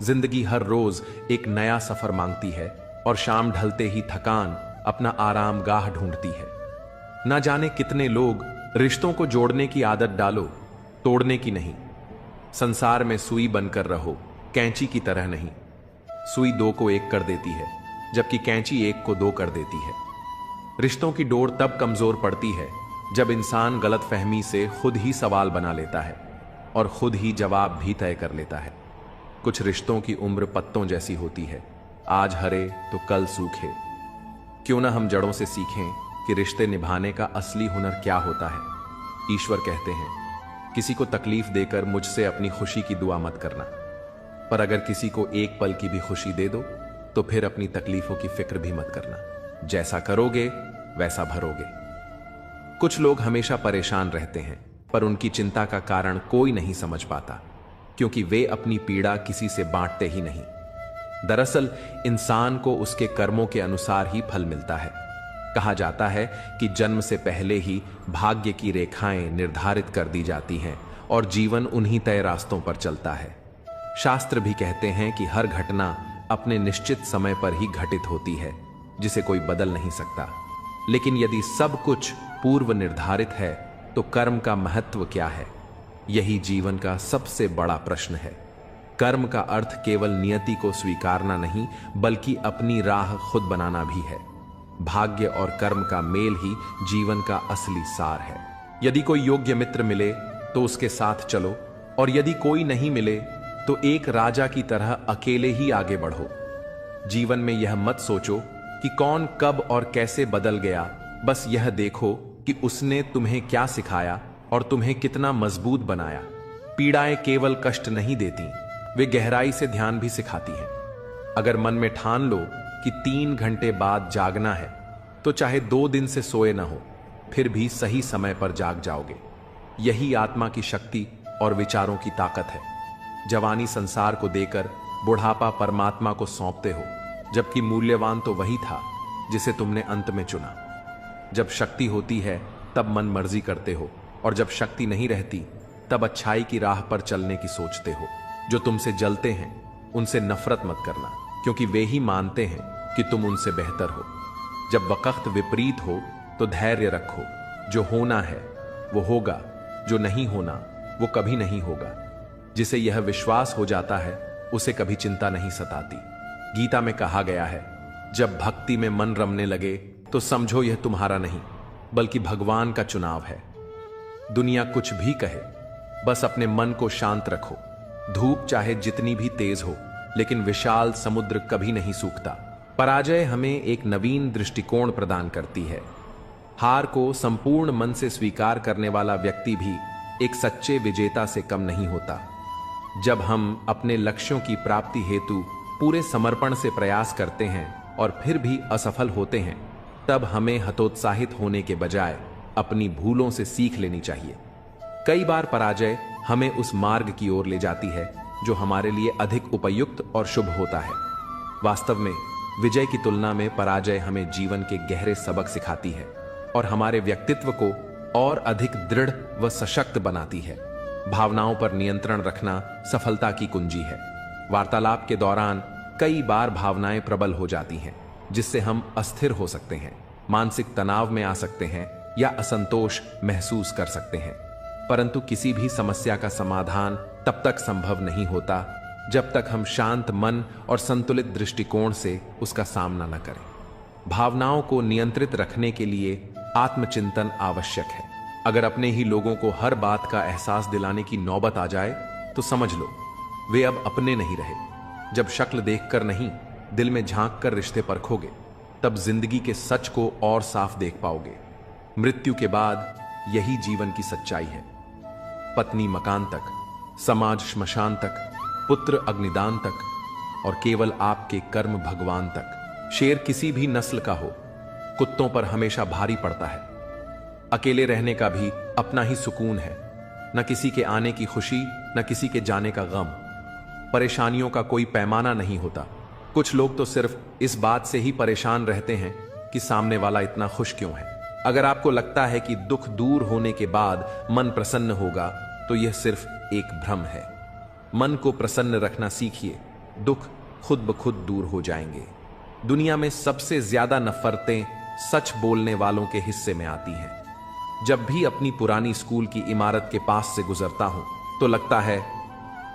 जिंदगी हर रोज एक नया सफर मांगती है और शाम ढलते ही थकान अपना आराम गाह ढूंढती है। ना जाने कितने लोग रिश्तों को जोड़ने की आदत डालो, तोड़ने की नहीं। संसार में सुई बनकर रहो, कैंची की तरह नहीं। सुई दो को एक कर देती है, जबकि कैंची एक को दो कर देती है। रिश्तों की डोर तब कमजोर पड़ती है जब इंसान गलतफहमी से खुद ही सवाल बना लेता है और खुद ही जवाब भी तय कर लेता है। कुछ रिश्तों की उम्र पत्तों जैसी होती है, आज हरे तो कल सूखे। क्यों ना हम जड़ों से सीखें कि रिश्ते निभाने का असली हुनर क्या होता है। ईश्वर कहते हैं, किसी को तकलीफ देकर मुझसे अपनी खुशी की दुआ मत करना, पर अगर किसी को एक पल की भी खुशी दे दो तो फिर अपनी तकलीफों की फिक्र भी मत करना। जैसा करोगे वैसा भरोगे। कुछ लोग हमेशा परेशान रहते हैं, पर उनकी चिंता का कारण कोई नहीं समझ पाता, क्योंकि वे अपनी पीड़ा किसी से बांटते ही नहीं। दरअसल इंसान को उसके कर्मों के अनुसार ही फल मिलता है। कहा जाता है कि जन्म से पहले ही भाग्य की रेखाएं निर्धारित कर दी जाती हैं और जीवन उन्हीं तय रास्तों पर चलता है। शास्त्र भी कहते हैं कि हर घटना अपने निश्चित समय पर ही घटित होती है, जिसे कोई बदल नहीं सकता। लेकिन यदि सब कुछ पूर्व निर्धारित है तो कर्म का महत्व क्या है? यही जीवन का सबसे बड़ा प्रश्न है। कर्म का अर्थ केवल नियति को स्वीकारना नहीं, बल्कि अपनी राह खुद बनाना भी है। भाग्य और कर्म का मेल ही जीवन का असली सार है। यदि कोई योग्य मित्र मिले तो उसके साथ चलो, और यदि कोई नहीं मिले तो एक राजा की तरह अकेले ही आगे बढ़ो। जीवन में यह मत सोचो कि कौन कब और कैसे बदल गया, बस यह देखो कि उसने तुम्हें क्या सिखाया और तुम्हें कितना मजबूत बनाया। पीड़ाएं केवल कष्ट नहीं देती, वे गहराई से ध्यान भी सिखाती हैं। अगर मन में ठान लो कि 3 घंटे बाद जागना है, तो चाहे 2 दिन से सोए ना हो, फिर भी सही समय पर जाग जाओगे। यही आत्मा की शक्ति और विचारों की ताकत है। जवानी संसार को देकर बुढ़ापा परमात्मा को सौंपते हो, जबकि मूल्यवान तो वही था जिसे तुमने अंत में चुना। जब शक्ति होती है तब मन मर्जी करते हो, और जब शक्ति नहीं रहती तब अच्छाई की राह पर चलने की सोचते हो। जो तुमसे जलते हैं उनसे नफरत मत करना, क्योंकि वे ही मानते हैं कि तुम उनसे बेहतर हो। जब वक्त विपरीत हो तो धैर्य रखो। जो होना है वो होगा, जो नहीं होना वो कभी नहीं होगा। जिसे यह विश्वास हो जाता है उसे कभी चिंता नहीं सताती। गीता में कहा गया है, जब भक्ति में मन रमने लगे तो समझो यह तुम्हारा नहीं, बल्कि भगवान का चुनाव है। दुनिया कुछ भी कहे, बस अपने मन को शांत रखो। धूप चाहे जितनी भी तेज हो, लेकिन विशाल समुद्र कभी नहीं सूखता। पराजय हमें एक नवीन दृष्टिकोण प्रदान करती है। हार को संपूर्ण मन से स्वीकार करने वाला व्यक्ति भी एक सच्चे विजेता से कम नहीं होता। जब हम अपने लक्ष्यों की प्राप्ति हेतु पूरे समर्पण से प्रयास करते हैं और फिर भी असफल होते हैं, तब हमें हतोत्साहित होने के बजाय अपनी भूलों से सीख लेनी चाहिए। कई बार पराजय हमें उस मार्ग की ओर ले जाती है जो हमारे लिए अधिक उपयुक्त और शुभ होता है। वास्तव में विजय की तुलना में पराजय हमें जीवन के गहरे सबक सिखाती है और हमारे व्यक्तित्व को और अधिक दृढ़ व सशक्त बनाती है। भावनाओं पर नियंत्रण रखना सफलता की कुंजी है। वार्तालाप के दौरान कई बार भावनाएं प्रबल हो जाती हैं, जिससे हम अस्थिर हो सकते हैं, मानसिक तनाव में आ सकते हैं या असंतोष महसूस कर सकते हैं। परंतु किसी भी समस्या का समाधान तब तक संभव नहीं होता जब तक हम शांत मन और संतुलित दृष्टिकोण से उसका सामना न करें। भावनाओं को नियंत्रित रखने के लिए आत्मचिंतन आवश्यक है। अगर अपने ही लोगों को हर बात का एहसास दिलाने की नौबत आ जाए तो समझ लो वे अब अपने नहीं रहे। जब शक्ल देखकर नहीं, दिल में झांक कर रिश्ते परखोगे, तब जिंदगी के सच को और साफ देख पाओगे। मृत्यु के बाद यही जीवन की सच्चाई है। पत्नी मकान तक, समाज श्मशान तक, पुत्र अग्निदान तक, और केवल आपके कर्म भगवान तक। शेर किसी भी नस्ल का हो, कुत्तों पर हमेशा भारी पड़ता है। अकेले रहने का भी अपना ही सुकून है, न किसी के आने की खुशी, न किसी के जाने का गम। परेशानियों का कोई पैमाना नहीं होता। कुछ लोग तो सिर्फ इस बात से ही परेशान रहते हैं कि सामने वाला इतना खुश क्यों है। अगर आपको लगता है कि दुख दूर होने के बाद मन प्रसन्न होगा, तो यह सिर्फ एक भ्रम है। मन को प्रसन्न रखना सीखिए, दुख खुद ब खुद दूर हो जाएंगे। दुनिया में सबसे ज्यादा नफरतें सच बोलने वालों के हिस्से में आती हैं। जब भी अपनी पुरानी स्कूल की इमारत के पास से गुजरता हूं, तो लगता है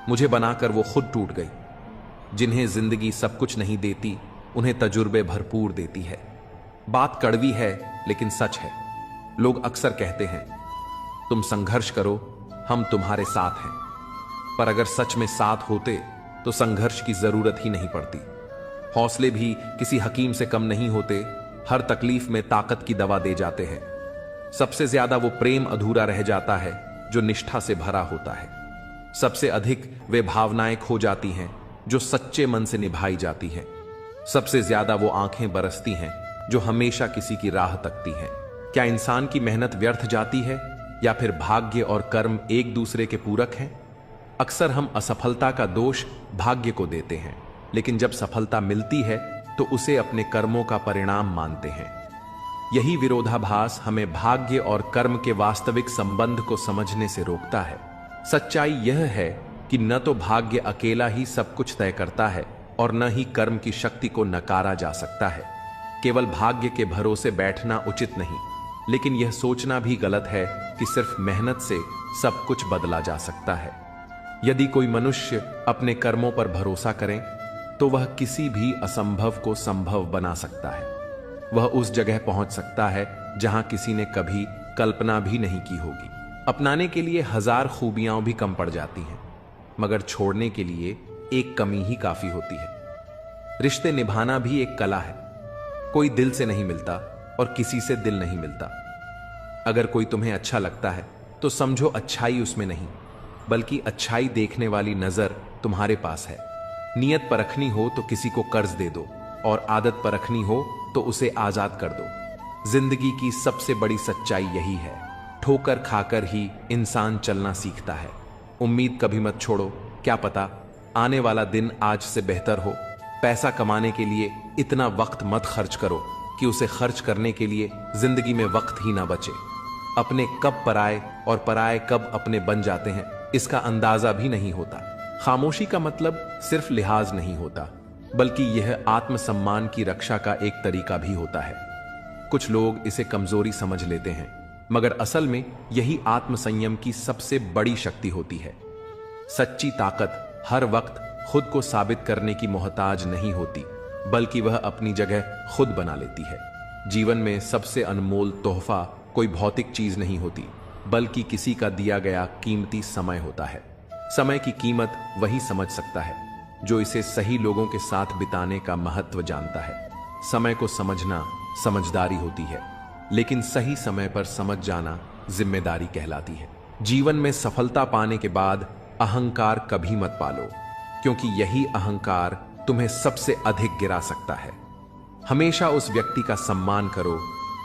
मुझे बनाकर वो खुद टूट गई। जिन्हें जिंदगी सब कुछ नहीं देती, उन्हें तजुर्बे भरपूर देती है। बात कड़वी है, लेकिन सच है। लोग अक्सर कहते हैं, तुम संघर्ष करो, हम तुम्हारे साथ हैं। पर अगर सच में साथ होते, तो संघर्ष की जरूरत ही नहीं पड़ती। हौसले भी किसी हकीम से कम नहीं होते, हर तकलीफ में ताकत की दवा दे जाते हैं। सबसे ज्यादा वो प्रेम अधूरा रह जाता है जो निष्ठा से भरा होता है। सबसे अधिक वे भावनाएं खो जाती हैं जो सच्चे मन से निभाई जाती हैं। सबसे ज्यादा वो आंखें बरसती हैं जो हमेशा किसी की राह तकती हैं। क्या इंसान की मेहनत व्यर्थ जाती है, या फिर भाग्य और कर्म एक दूसरे के पूरक हैं? अक्सर हम असफलता का दोष भाग्य को देते हैं, लेकिन जब सफलता मिलती है तो उसे अपने कर्मों का परिणाम मानते हैं। यही विरोधाभास हमें भाग्य और कर्म के वास्तविक संबंध को समझने से रोकता है। सच्चाई यह है कि न तो भाग्य अकेला ही सब कुछ तय करता है, और न ही कर्म की शक्ति को नकारा जा सकता है। केवल भाग्य के भरोसे बैठना उचित नहीं, लेकिन यह सोचना भी गलत है कि सिर्फ मेहनत से सब कुछ बदला जा सकता है। यदि कोई मनुष्य अपने कर्मों पर भरोसा करे, तो वह किसी भी असंभव को संभव बना सकता है। वह उस जगह पहुंच सकता है जहां किसी ने कभी कल्पना भी नहीं की होगी। अपनाने के लिए हजार खूबियां भी कम पड़ जाती हैं, मगर छोड़ने के लिए एक कमी ही काफी होती है। रिश्ते निभाना भी एक कला है। कोई दिल से नहीं मिलता और किसी से दिल नहीं मिलता। अगर कोई तुम्हें अच्छा लगता है, तो समझो अच्छाई उसमें नहीं, बल्कि अच्छाई देखने वाली नजर तुम्हारे पास है। नियत परखनी हो तो किसी को कर्ज दे दो, और आदत परखनी हो तो उसे आजाद कर दो। जिंदगी की सबसे बड़ी सच्चाई यही है। ठोकर खाकर ही इंसान चलना सीखता है। उम्मीद कभी मत छोड़ो, क्या पता आने वाला दिन आज से बेहतर हो। पैसा कमाने के लिए इतना वक्त मत खर्च करो कि उसे खर्च करने के लिए जिंदगी में वक्त ही ना बचे। अपने कब पराए और पराए कब अपने बन जाते हैं, इसका अंदाजा भी नहीं होता। खामोशी का मतलब सिर्फ लिहाज नहीं होता, बल्कि यह आत्मसम्मान की रक्षा का एक तरीका भी होता है। कुछ लोग इसे कमजोरी समझ लेते हैं, मगर असल में यही आत्मसंयम की सबसे बड़ी शक्ति होती है। सच्ची ताकत हर वक्त खुद को साबित करने की मोहताज नहीं होती, बल्कि वह अपनी जगह खुद बना लेती है। जीवन में सबसे अनमोल तोहफा कोई भौतिक चीज नहीं होती, बल्कि किसी का दिया गया कीमती समय होता है। समय की कीमत वही समझ सकता है जो इसे सही लोगों के साथ बिताने का महत्व जानता है। समय को समझना समझदारी होती है, लेकिन सही समय पर समझ जाना जिम्मेदारी कहलाती है। जीवन में सफलता पाने के बाद अहंकार कभी मत पालो, क्योंकि यही अहंकार तुम्हें सबसे अधिक गिरा सकता है। हमेशा उस व्यक्ति का सम्मान करो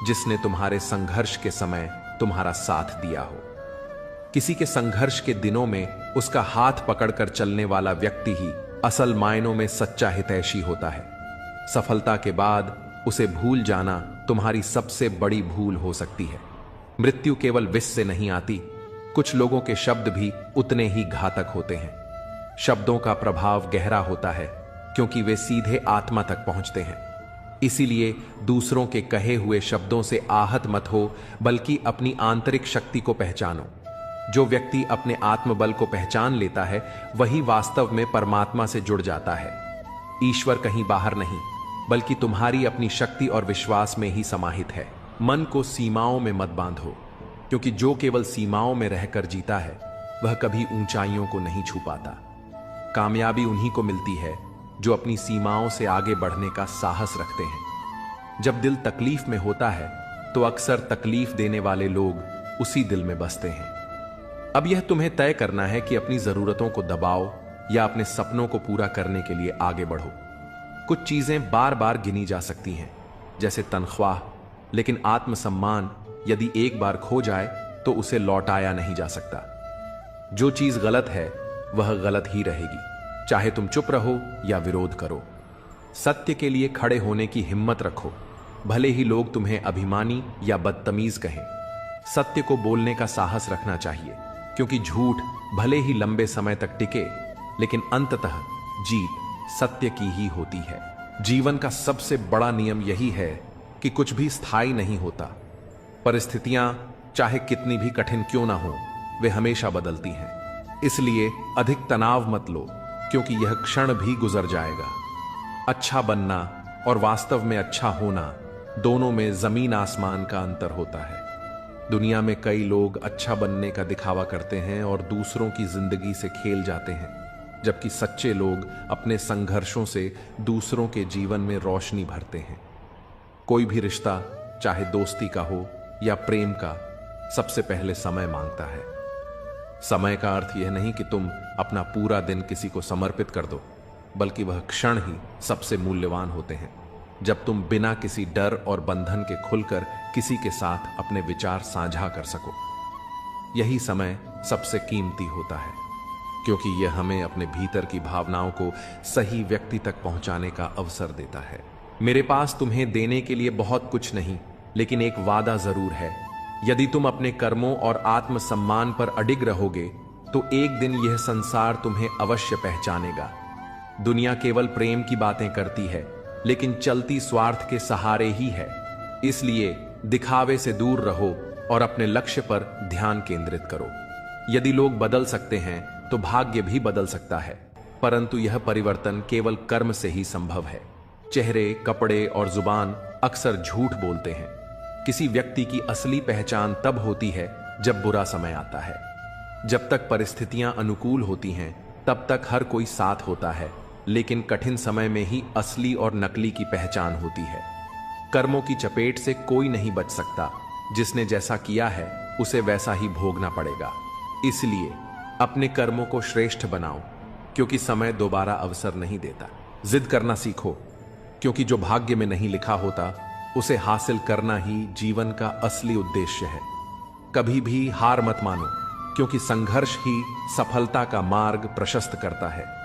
जिसने तुम्हारे संघर्ष के समय तुम्हारा साथ दिया हो। किसी के संघर्ष के दिनों में उसका हाथ पकड़कर चलने वाला व्यक्ति ही असल मायनों में सच्चा हितैषी होता है। सफलता के बाद उसे भूल जाना तुम्हारी सबसे बड़ी भूल हो सकती है। मृत्यु केवल विष से नहीं आती, कुछ लोगों के शब्द भी उतने ही घातक होते हैं। शब्दों का प्रभाव गहरा होता है, क्योंकि वे सीधे आत्मा तक पहुंचते हैं। इसीलिए दूसरों के कहे हुए शब्दों से आहत मत हो, बल्कि अपनी आंतरिक शक्ति को पहचानो। जो व्यक्ति अपने आत्मबल को पहचान लेता है, वही वास्तव में परमात्मा से जुड़ जाता है। ईश्वर कहीं बाहर नहीं, बल्कि तुम्हारी अपनी शक्ति और विश्वास में ही समाहित है। मन को सीमाओं में मत बांधो, क्योंकि जो केवल सीमाओं में रहकर जीता है, वह कभी ऊंचाइयों को नहीं छू पाता। कामयाबी उन्हीं को मिलती है जो अपनी सीमाओं से आगे बढ़ने का साहस रखते हैं। जब दिल तकलीफ में होता है, तो अक्सर तकलीफ देने वाले लोग उसी दिल में बसते हैं। अब यह तुम्हें तय करना है कि अपनी जरूरतों को दबाओ या अपने सपनों को पूरा करने के लिए आगे बढ़ो। कुछ चीजें बार बार गिनी जा सकती हैं, जैसे तनख्वाह, लेकिन आत्मसम्मान यदि एक बार खो जाए तो उसे लौटाया नहीं जा सकता। जो चीज गलत है वह गलत ही रहेगी, चाहे तुम चुप रहो या विरोध करो। सत्य के लिए खड़े होने की हिम्मत रखो, भले ही लोग तुम्हें अभिमानी या बदतमीज कहें। सत्य को बोलने का साहस रखना चाहिए, क्योंकि झूठ भले ही लंबे समय तक टिके, लेकिन अंततः जीत सत्य की ही होती है। जीवन का सबसे बड़ा नियम यही है कि कुछ भी स्थायी नहीं होता। परिस्थितियां चाहे कितनी भी कठिन क्यों ना हो, वे हमेशा बदलती हैं। इसलिए अधिक तनाव मत लो, क्योंकि यह क्षण भी गुजर जाएगा। अच्छा बनना और वास्तव में अच्छा होना, दोनों में जमीन आसमान का अंतर होता है। दुनिया में कई लोग अच्छा बनने का दिखावा करते हैं और दूसरों की जिंदगी से खेल जाते हैं, जबकि सच्चे लोग अपने संघर्षों से दूसरों के जीवन में रोशनी भरते हैं। कोई भी रिश्ता, चाहे दोस्ती का हो या प्रेम का, सबसे पहले समय मांगता है। समय का अर्थ यह नहीं कि तुम अपना पूरा दिन किसी को समर्पित कर दो, बल्कि वह क्षण ही सबसे मूल्यवान होते हैं जब तुम बिना किसी डर और बंधन के खुलकर किसी के साथ अपने विचार साझा कर सको। यही समय सबसे कीमती होता है, क्योंकि यह हमें अपने भीतर की भावनाओं को सही व्यक्ति तक पहुंचाने का अवसर देता है। मेरे पास तुम्हें देने के लिए बहुत कुछ नहीं, लेकिन एक वादा जरूर है। यदि तुम अपने कर्मों और आत्मसम्मान पर अडिग रहोगे, तो एक दिन यह संसार तुम्हें अवश्य पहचानेगा। दुनिया केवल प्रेम की बातें करती है, लेकिन चलती स्वार्थ के सहारे ही है। इसलिए दिखावे से दूर रहो और अपने लक्ष्य पर ध्यान केंद्रित करो। यदि लोग बदल सकते हैं, तो भाग्य भी बदल सकता है, परंतु यह परिवर्तन केवल कर्म से ही संभव है। चेहरे, कपड़े और जुबान अक्सर झूठ बोलते हैं। किसी व्यक्ति की असली पहचान तब होती है जब बुरा समय आता है। जब तक परिस्थितियां अनुकूल होती हैं, तब तक हर कोई साथ होता है, लेकिन कठिन समय में ही असली और नकली की पहचान होती है। कर्मों की चपेट से कोई नहीं बच सकता। जिसने जैसा किया है, उसे वैसा ही भोगना पड़ेगा। इसलिए अपने कर्मों को श्रेष्ठ बनाओ, क्योंकि समय दोबारा अवसर नहीं देता। जिद करना सीखो, क्योंकि जो भाग्य में नहीं लिखा होता, उसे हासिल करना ही जीवन का असली उद्देश्य है। कभी भी हार मत मानो, क्योंकि संघर्ष ही सफलता का मार्ग प्रशस्त करता है।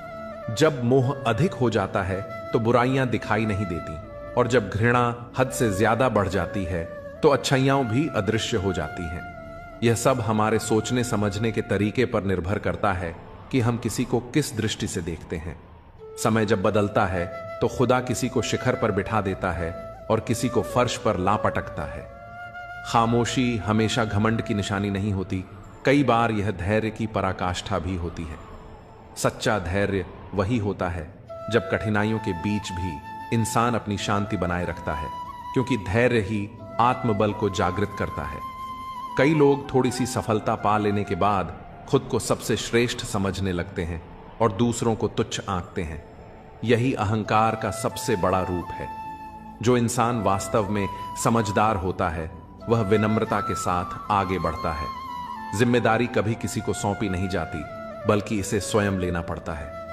जब मोह अधिक हो जाता है, तो बुराइयां दिखाई नहीं देती, और जब घृणा हद से ज्यादा बढ़ जाती है, तो अच्छाइयां भी अदृश्य हो जाती हैं। यह सब हमारे सोचने समझने के तरीके पर निर्भर करता है कि हम किसी को किस दृष्टि से देखते हैं। समय जब बदलता है, तो खुदा किसी को शिखर पर बिठा देता है और किसी को फर्श पर ला पटकता है। खामोशी हमेशा घमंड की निशानी नहीं होती, कई बार यह धैर्य की पराकाष्ठा भी होती है। सच्चा धैर्य वही होता है जब कठिनाइयों के बीच भी इंसान अपनी शांति बनाए रखता है, क्योंकि धैर्य ही आत्मबल को जागृत करता है। कई लोग थोड़ी सी सफलता पा लेने के बाद खुद को सबसे श्रेष्ठ समझने लगते हैं और दूसरों को तुच्छ आंकते हैं। यही अहंकार का सबसे बड़ा रूप है। जो इंसान वास्तव में समझदार होता है, वह विनम्रता के साथ आगे बढ़ता है। जिम्मेदारी कभी किसी को सौंपी नहीं जाती, बल्कि इसे स्वयं लेना पड़ता है।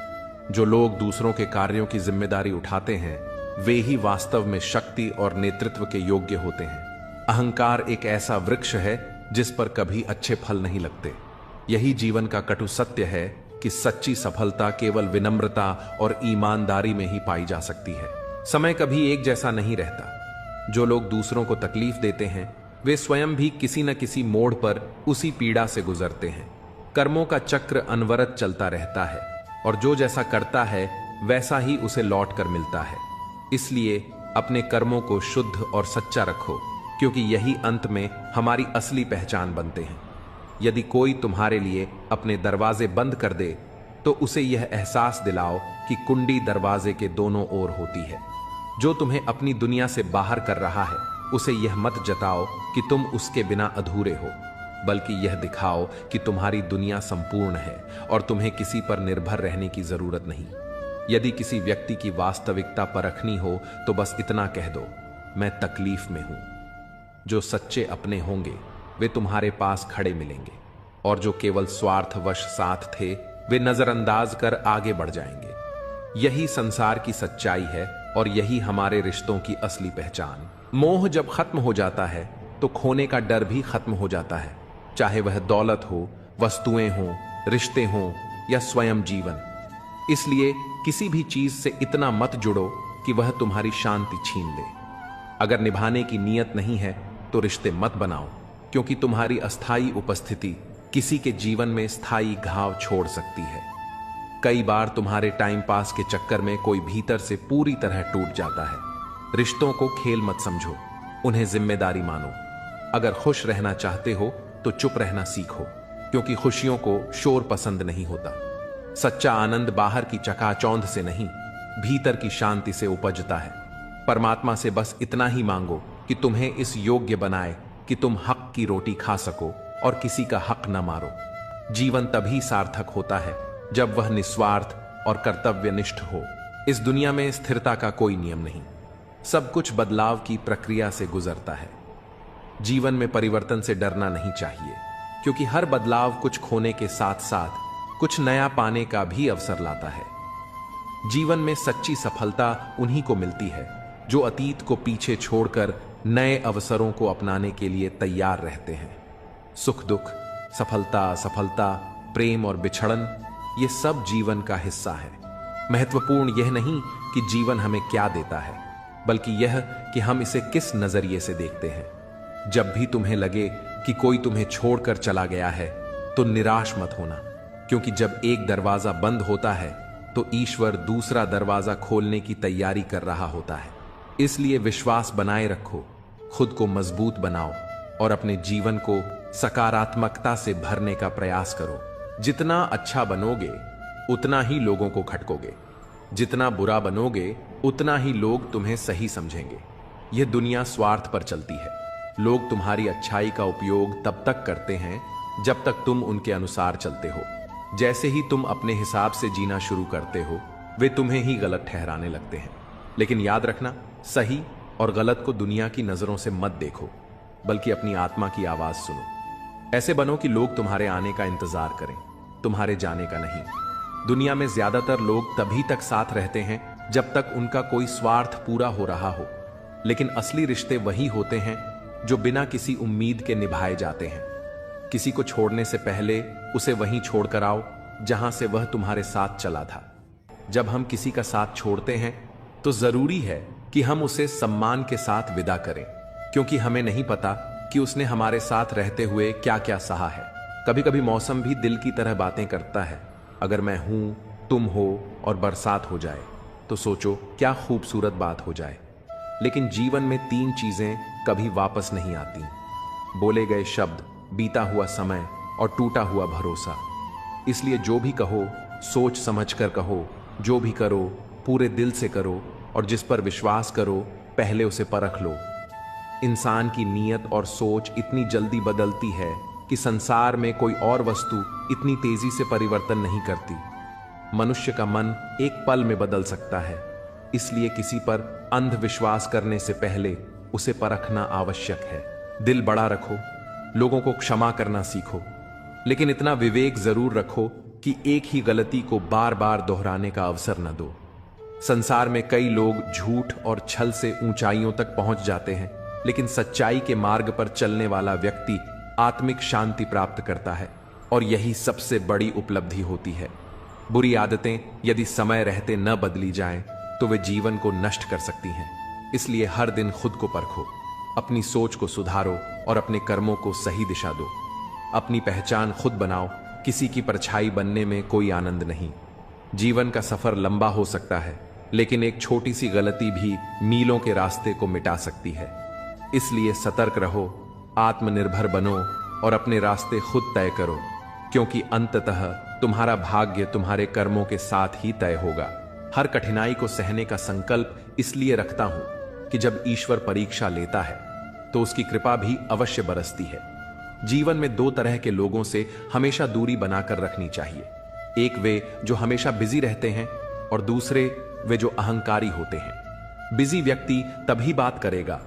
जो लोग दूसरों के कार्यों की जिम्मेदारी उठाते हैं, वे ही वास्तव में शक्ति और नेतृत्व के योग्य होते हैं। अहंकार एक ऐसा वृक्ष है जिस पर कभी अच्छे फल नहीं लगते। यही जीवन का कटु सत्य है कि सच्ची सफलता केवल विनम्रता और ईमानदारी में ही पाई जा सकती है। समय कभी एक जैसा नहीं रहता। जो लोग दूसरों को तकलीफ देते हैं, वे स्वयं भी किसी न किसी मोड़ पर उसी पीड़ा से गुजरते हैं। कर्मों का चक्र अनवरत चलता रहता है, और जो जैसा करता है वैसा ही उसे लौट कर मिलता है। इसलिए अपने कर्मों को शुद्ध और सच्चा रखो, क्योंकि यही अंत में हमारी असली पहचान बनते हैं। यदि कोई तुम्हारे लिए अपने दरवाजे बंद कर दे, तो उसे यह एहसास दिलाओ कि कुंडी दरवाजे के दोनों ओर होती है। जो तुम्हें अपनी दुनिया से बाहर कर रहा है, उसे यह मत जताओ कि तुम उसके बिना अधूरे हो, बल्कि यह दिखाओ कि तुम्हारी दुनिया संपूर्ण है और तुम्हें किसी पर निर्भर रहने की जरूरत नहीं। यदि किसी व्यक्ति की वास्तविकता परखनी हो, तो बस इतना कह दो, मैं तकलीफ में हूं। जो सच्चे अपने होंगे, वे तुम्हारे पास खड़े मिलेंगे, और जो केवल स्वार्थवश साथ थे, वे नजरअंदाज कर आगे बढ़ जाएंगे। यही संसार की सच्चाई है, और यही हमारे रिश्तों की असली पहचान। मोह जब खत्म हो जाता है, तो खोने का डर भी खत्म हो जाता है, चाहे वह दौलत हो, वस्तुएं हों, रिश्ते हों या स्वयं जीवन। इसलिए किसी भी चीज से इतना मत जुड़ो कि वह तुम्हारी शांति छीन ले। अगर निभाने की नीयत नहीं है तो रिश्ते मत बनाओ, क्योंकि तुम्हारी अस्थायी उपस्थिति किसी के जीवन में स्थायी घाव छोड़ सकती है। कई बार तुम्हारे टाइम पास के चक्कर में कोई भीतर से पूरी तरह टूट जाता है। रिश्तों को खेल मत समझो, उन्हें जिम्मेदारी मानो। अगर खुश रहना चाहते हो तो चुप रहना सीखो, क्योंकि खुशियों को शोर पसंद नहीं होता। सच्चा आनंद बाहर की चकाचौंध से नहीं, भीतर की शांति से उपजता है। परमात्मा से बस इतना ही मांगो कि तुम्हें इस योग्य बनाए कि तुम हक की रोटी खा सको और किसी का हक न मारो। जीवन तभी सार्थक होता है जब वह निस्वार्थ और कर्तव्यनिष्ठ हो। इस दुनिया में स्थिरता का कोई नियम नहीं, सब कुछ बदलाव की प्रक्रिया से गुजरता है। जीवन में परिवर्तन से डरना नहीं चाहिए, क्योंकि हर बदलाव कुछ खोने के साथ साथ कुछ नया पाने का भी अवसर लाता है। जीवन में सच्ची सफलता उन्हीं को मिलती है जो अतीत को पीछे छोड़कर नए अवसरों को अपनाने के लिए तैयार रहते हैं। सुख दुख, सफलता असफलता, प्रेम और बिछड़न, ये सब जीवन का हिस्सा है। महत्वपूर्ण यह नहीं कि जीवन हमें क्या देता है, बल्कि यह कि हम इसे किस नजरिए से देखते हैं। जब भी तुम्हें लगे कि कोई तुम्हें छोड़कर चला गया है तो निराश मत होना, क्योंकि जब एक दरवाजा बंद होता है तो ईश्वर दूसरा दरवाजा खोलने की तैयारी कर रहा होता है। इसलिए विश्वास बनाए रखो, खुद को मजबूत बनाओ और अपने जीवन को सकारात्मकता से भरने का प्रयास करो। जितना अच्छा बनोगे उतना ही लोगों को खटकोगे, जितना बुरा बनोगे उतना ही लोग तुम्हें सही समझेंगे। यह दुनिया स्वार्थ पर चलती है। लोग तुम्हारी अच्छाई का उपयोग तब तक करते हैं जब तक तुम उनके अनुसार चलते हो। जैसे ही तुम अपने हिसाब से जीना शुरू करते हो, वे तुम्हें ही गलत ठहराने लगते हैं। लेकिन याद रखना, सही और गलत को दुनिया की नजरों से मत देखो, बल्कि अपनी आत्मा की आवाज सुनो। ऐसे बनो कि लोग तुम्हारे आने का इंतजार करें, तुम्हारे जाने का नहीं। दुनिया में ज्यादातर लोग तभी तक साथ रहते हैं जब तक उनका कोई स्वार्थ पूरा हो रहा हो, लेकिन असली रिश्ते वही होते हैं जो बिना किसी उम्मीद के निभाए जाते हैं। किसी को छोड़ने से पहले उसे वहीं छोड़कर आओ जहां से वह तुम्हारे साथ चला था। जब हम किसी का साथ छोड़ते हैं तो जरूरी है कि हम उसे सम्मान के साथ विदा करें, क्योंकि हमें नहीं पता कि उसने हमारे साथ रहते हुए क्या क्या सहा है। कभी कभी मौसम भी दिल की तरह बातें करता है। अगर मैं हूं, तुम हो और बरसात हो जाए तो सोचो क्या खूबसूरत बात हो जाए। लेकिन जीवन में 3 चीजें कभी वापस नहीं आती: बोले गए शब्द, बीता हुआ समय और टूटा हुआ भरोसा। इसलिए जो भी कहो सोच समझ कर कहो, जो भी करो पूरे दिल से करो, और जिस पर विश्वास करो पहले उसे परख लो। इंसान की नीयत और सोच इतनी जल्दी बदलती है कि संसार में कोई और वस्तु इतनी तेजी से परिवर्तन नहीं करती। मनुष्य का मन एक पल में बदल सकता है, इसलिए किसी पर अंधविश्वास करने से पहले उसे परखना आवश्यक है। दिल बड़ा रखो, लोगों को क्षमा करना सीखो, लेकिन इतना विवेक जरूर रखो कि एक ही गलती को बार बार दोहराने का अवसर न दो। संसार में कई लोग झूठ और छल से ऊंचाइयों तक पहुंच जाते हैं, लेकिन सच्चाई के मार्ग पर चलने वाला व्यक्ति आत्मिक शांति प्राप्त करता है, और यही सबसे बड़ी उपलब्धि होती है। बुरी आदतें यदि समय रहते न बदली जाएं, तो वे जीवन को नष्ट कर सकती हैं। इसलिए हर दिन खुद को परखो, अपनी सोच को सुधारो और अपने कर्मों को सही दिशा दो। अपनी पहचान खुद बनाओ, किसी की परछाई बनने में कोई आनंद नहीं। जीवन का सफर लंबा हो सकता है, लेकिन एक छोटी सी गलती भी मीलों के रास्ते को मिटा सकती है। इसलिए सतर्क रहो, आत्मनिर्भर बनो और अपने रास्ते खुद तय करो, क्योंकि अंततः तुम्हारा भाग्य तुम्हारे कर्मों के साथ ही तय होगा। हर कठिनाई को सहने का संकल्प इसलिए रखता हूं कि जब ईश्वर परीक्षा लेता है तो उसकी कृपा भी अवश्य बरसती है। जीवन में 2 तरह के लोगों से हमेशा दूरी बनाकर रखनी चाहिए। एक वे जो हमेशा बिजी रहते हैं, और दूसरे वे जो अहंकारी होते हैं। बिजी व्यक्ति तभी बात करेगा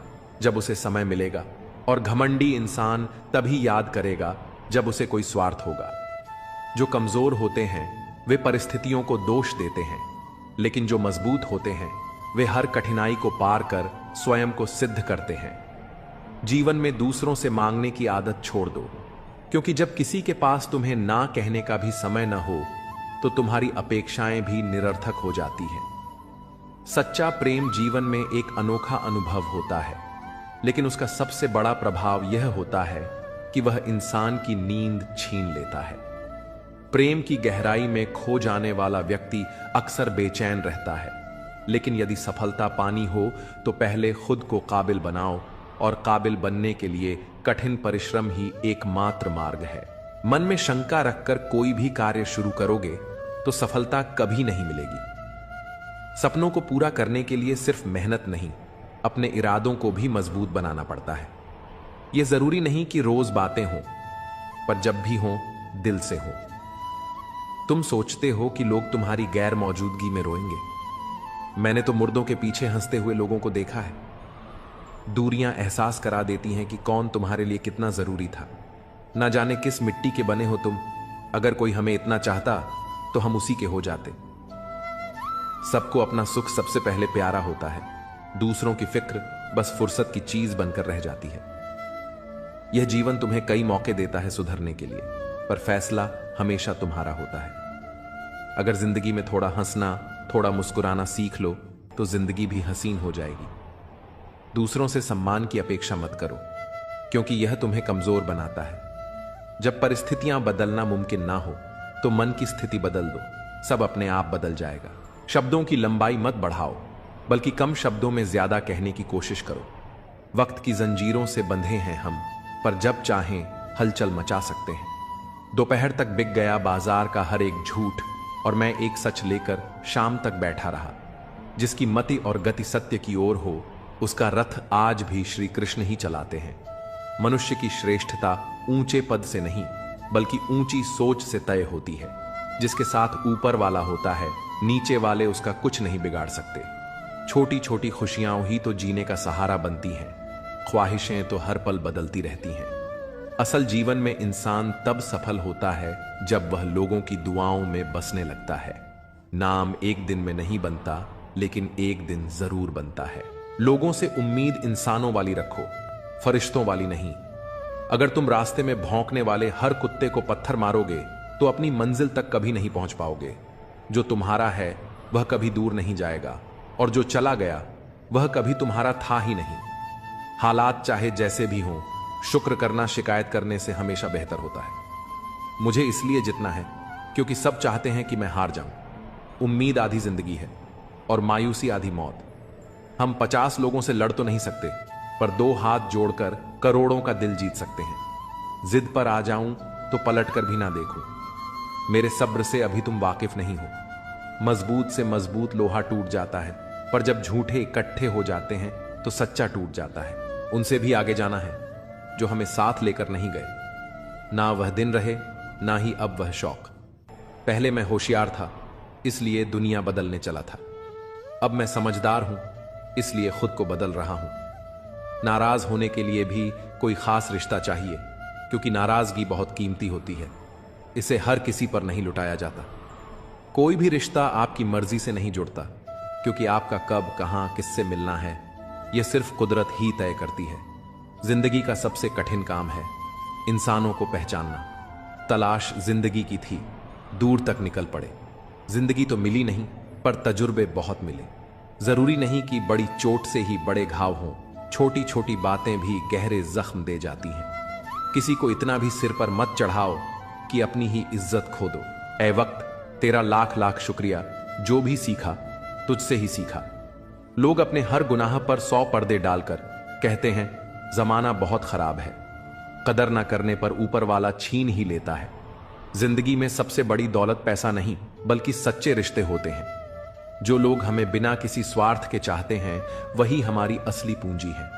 जब उसे समय मिलेगा, और घमंडी इंसान तभी याद करेगा जब उसे कोई स्वार्थ होगा। जो कमजोर होते हैं वे परिस्थितियों को दोष देते हैं, लेकिन जो मजबूत होते हैं वे हर कठिनाई को पार कर स्वयं को सिद्ध करते हैं। जीवन में दूसरों से मांगने की आदत छोड़ दो, क्योंकि जब किसी के पास तुम्हें ना कहने का भी समय न हो तो तुम्हारी अपेक्षाएं भी निरर्थक हो जाती हैं। सच्चा प्रेम जीवन में एक अनोखा अनुभव होता है, लेकिन उसका सबसे बड़ा प्रभाव यह होता है कि वह इंसान की नींद छीन लेता है। प्रेम की गहराई में खो जाने वाला व्यक्ति अक्सर बेचैन रहता है, लेकिन यदि सफलता पानी हो तो पहले खुद को काबिल बनाओ, और काबिल बनने के लिए कठिन परिश्रम ही एकमात्र मार्ग है। मन में शंका रखकर कोई भी कार्य शुरू करोगे तो सफलता कभी नहीं मिलेगी। सपनों को पूरा करने के लिए सिर्फ मेहनत नहीं, अपने इरादों को भी मजबूत बनाना पड़ता है। यह जरूरी नहीं कि रोज बातें हों, पर जब भी हों दिल से हो। तुम सोचते हो कि लोग तुम्हारी गैर मौजूदगी में रोएंगे। मैंने तो मुर्दों के पीछे हंसते हुए लोगों को देखा है। दूरियां एहसास करा देती हैं कि कौन तुम्हारे लिए कितना जरूरी था। ना जाने किस मिट्टी के बने हो तुम। अगर कोई हमें इतना चाहता तो हम उसी के हो जाते। सबको अपना सुख सबसे पहले प्यारा होता है, दूसरों की फिक्र बस फुर्सत की चीज बनकर रह जाती है। यह जीवन तुम्हें कई मौके देता है सुधरने के लिए, पर फैसला हमेशा तुम्हारा होता है। अगर जिंदगी में थोड़ा हंसना, थोड़ा मुस्कुराना सीख लो तो जिंदगी भी हसीन हो जाएगी। दूसरों से सम्मान की अपेक्षा मत करो, क्योंकि यह तुम्हें कमजोर बनाता है। जब परिस्थितियां बदलना मुमकिन ना हो तो मन की स्थिति बदल दो, सब अपने आप बदल जाएगा। शब्दों की लंबाई मत बढ़ाओ, बल्कि कम शब्दों में ज्यादा कहने की कोशिश करो। वक्त की जंजीरों से बंधे हैं हम, पर जब चाहें हलचल मचा सकते हैं। दोपहर तक बिक गया बाजार का हर एक झूठ, और मैं एक सच लेकर शाम तक बैठा रहा। जिसकी मति और गति सत्य की ओर हो, उसका रथ आज भी श्री कृष्ण ही चलाते हैं। मनुष्य की श्रेष्ठता ऊंचे पद से नहीं, बल्कि ऊंची सोच से तय होती है। जिसके साथ ऊपर वाला होता है, नीचे वाले उसका कुछ नहीं बिगाड़ सकते। छोटी छोटी खुशियां ही तो जीने का सहारा बनती हैं। ख्वाहिशें तो हर पल बदलती रहती हैं। असल जीवन में इंसान तब सफल होता है जब वह लोगों की दुआओं में बसने लगता है। नाम एक दिन में नहीं बनता, लेकिन एक दिन जरूर बनता है। लोगों से उम्मीद इंसानों वाली रखो, फरिश्तों वाली नहीं। अगर तुम रास्ते में भौंकने वाले हर कुत्ते को पत्थर मारोगे तो अपनी मंजिल तक कभी नहीं पहुंच पाओगे। जो तुम्हारा है वह कभी दूर नहीं जाएगा, और जो चला गया वह कभी तुम्हारा था ही नहीं। हालात चाहे जैसे भी हों, शुक्र करना शिकायत करने से हमेशा बेहतर होता है। मुझे इसलिए जितना है क्योंकि सब चाहते हैं कि मैं हार जाऊं। उम्मीद आधी जिंदगी है और मायूसी आधी मौत। हम 50 लोगों से लड़ तो नहीं सकते, पर 2 हाथ जोड़कर करोड़ों का दिल जीत सकते हैं। जिद पर आ जाऊं तो पलट कर भी ना देखो। मेरे सब्र से अभी तुम वाकिफ नहीं हो। मजबूत से मजबूत लोहा टूट जाता है, पर जब झूठे इकट्ठे हो जाते हैं तो सच्चा टूट जाता है। उनसे भी आगे जाना है जो हमें साथ लेकर नहीं गए। ना वह दिन रहे, ना ही अब वह शौक। पहले मैं होशियार था, इसलिए दुनिया बदलने चला था। अब मैं समझदार हूं, इसलिए खुद को बदल रहा हूं। नाराज होने के लिए भी कोई खास रिश्ता चाहिए, क्योंकि नाराजगी बहुत कीमती होती है। इसे हर किसी पर नहीं लुटाया जाता। कोई भी रिश्ता आपकी मर्जी से नहीं जुड़ता, क्योंकि आपका कब, कहां, किससे मिलना है, यह सिर्फ कुदरत ही तय करती है। जिंदगी का सबसे कठिन काम है इंसानों को पहचानना। तलाश जिंदगी की थी, दूर तक निकल पड़े। जिंदगी तो मिली नहीं, पर तजुर्बे बहुत मिले। जरूरी नहीं कि बड़ी चोट से ही बड़े घाव हों, छोटी छोटी बातें भी गहरे जख्म दे जाती हैं। किसी को इतना भी सिर पर मत चढ़ाओ कि अपनी ही इज्जत खो दो। ऐ वक्त, तेरा लाख लाख शुक्रिया, जो भी सीखा तुझसे ही सीखा। लोग अपने हर गुनाह पर 100 पर्दे डालकर कहते हैं जमाना बहुत खराब है। कदर ना करने पर ऊपर वाला छीन ही लेता है। जिंदगी में सबसे बड़ी दौलत पैसा नहीं, बल्कि सच्चे रिश्ते होते हैं। जो लोग हमें बिना किसी स्वार्थ के चाहते हैं, वही हमारी असली पूंजी है।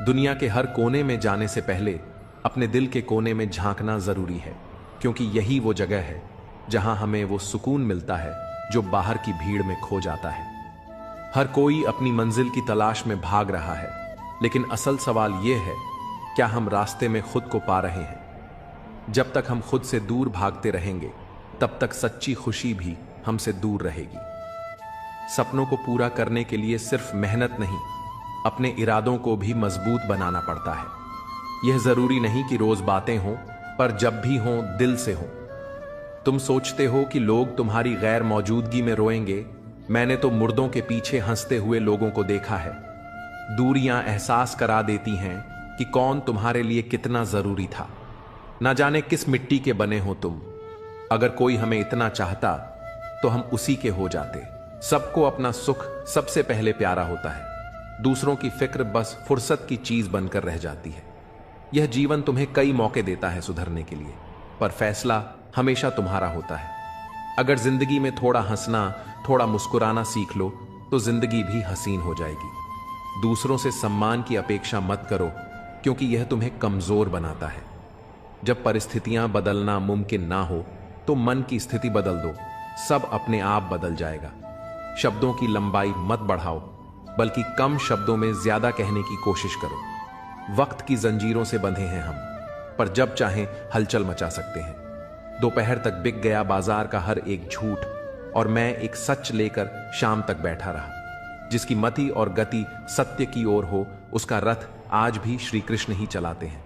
दुनिया के हर कोने में जाने से पहले अपने दिल के कोने में झांकना जरूरी है, क्योंकि यही वो जगह है जहां हमें वो सुकून मिलता है जो बाहर की भीड़ में खो जाता है। हर कोई अपनी मंजिल की तलाश में भाग रहा है, लेकिन असल सवाल यह है, क्या हम रास्ते में खुद को पा रहे हैं? जब तक हम खुद से दूर भागते रहेंगे, तब तक सच्ची खुशी भी हमसे दूर रहेगी। सपनों को पूरा करने के लिए सिर्फ मेहनत नहीं, अपने इरादों को भी मजबूत बनाना पड़ता है। यह जरूरी नहीं कि रोज बातें हों, पर जब भी हों दिल से हों। तुम सोचते हो कि लोग तुम्हारी गैर मौजूदगी में रोएंगे, मैंने तो मुर्दों के पीछे हंसते हुए लोगों को देखा है। दूरियां एहसास करा देती हैं कि कौन तुम्हारे लिए कितना जरूरी था। ना जाने किस मिट्टी के बने हो तुम। अगर कोई हमें इतना चाहता तो हम उसी के हो जाते। सबको अपना सुख सबसे पहले प्यारा होता है, दूसरों की फिक्र बस फुर्सत की चीज बनकर रह जाती है। यह जीवन तुम्हें कई मौके देता है सुधरने के लिए, पर फैसला हमेशा तुम्हारा होता है। अगर जिंदगी में थोड़ा हंसना, थोड़ा मुस्कुराना सीख लो तो जिंदगी भी हसीन हो जाएगी। दूसरों से सम्मान की अपेक्षा मत करो, क्योंकि यह तुम्हें कमजोर बनाता है। जब परिस्थितियां बदलना मुमकिन ना हो तो मन की स्थिति बदल दो, सब अपने आप बदल जाएगा। शब्दों की लंबाई मत बढ़ाओ, बल्कि कम शब्दों में ज्यादा कहने की कोशिश करो। वक्त की जंजीरों से बंधे हैं हम, पर जब चाहें हलचल मचा सकते हैं। दोपहर तक बिक गया बाजार का हर एक झूठ, और मैं एक सच लेकर शाम तक बैठा रहा। जिसकी मति और गति सत्य की ओर हो, उसका रथ आज भी श्री कृष्ण ही चलाते हैं।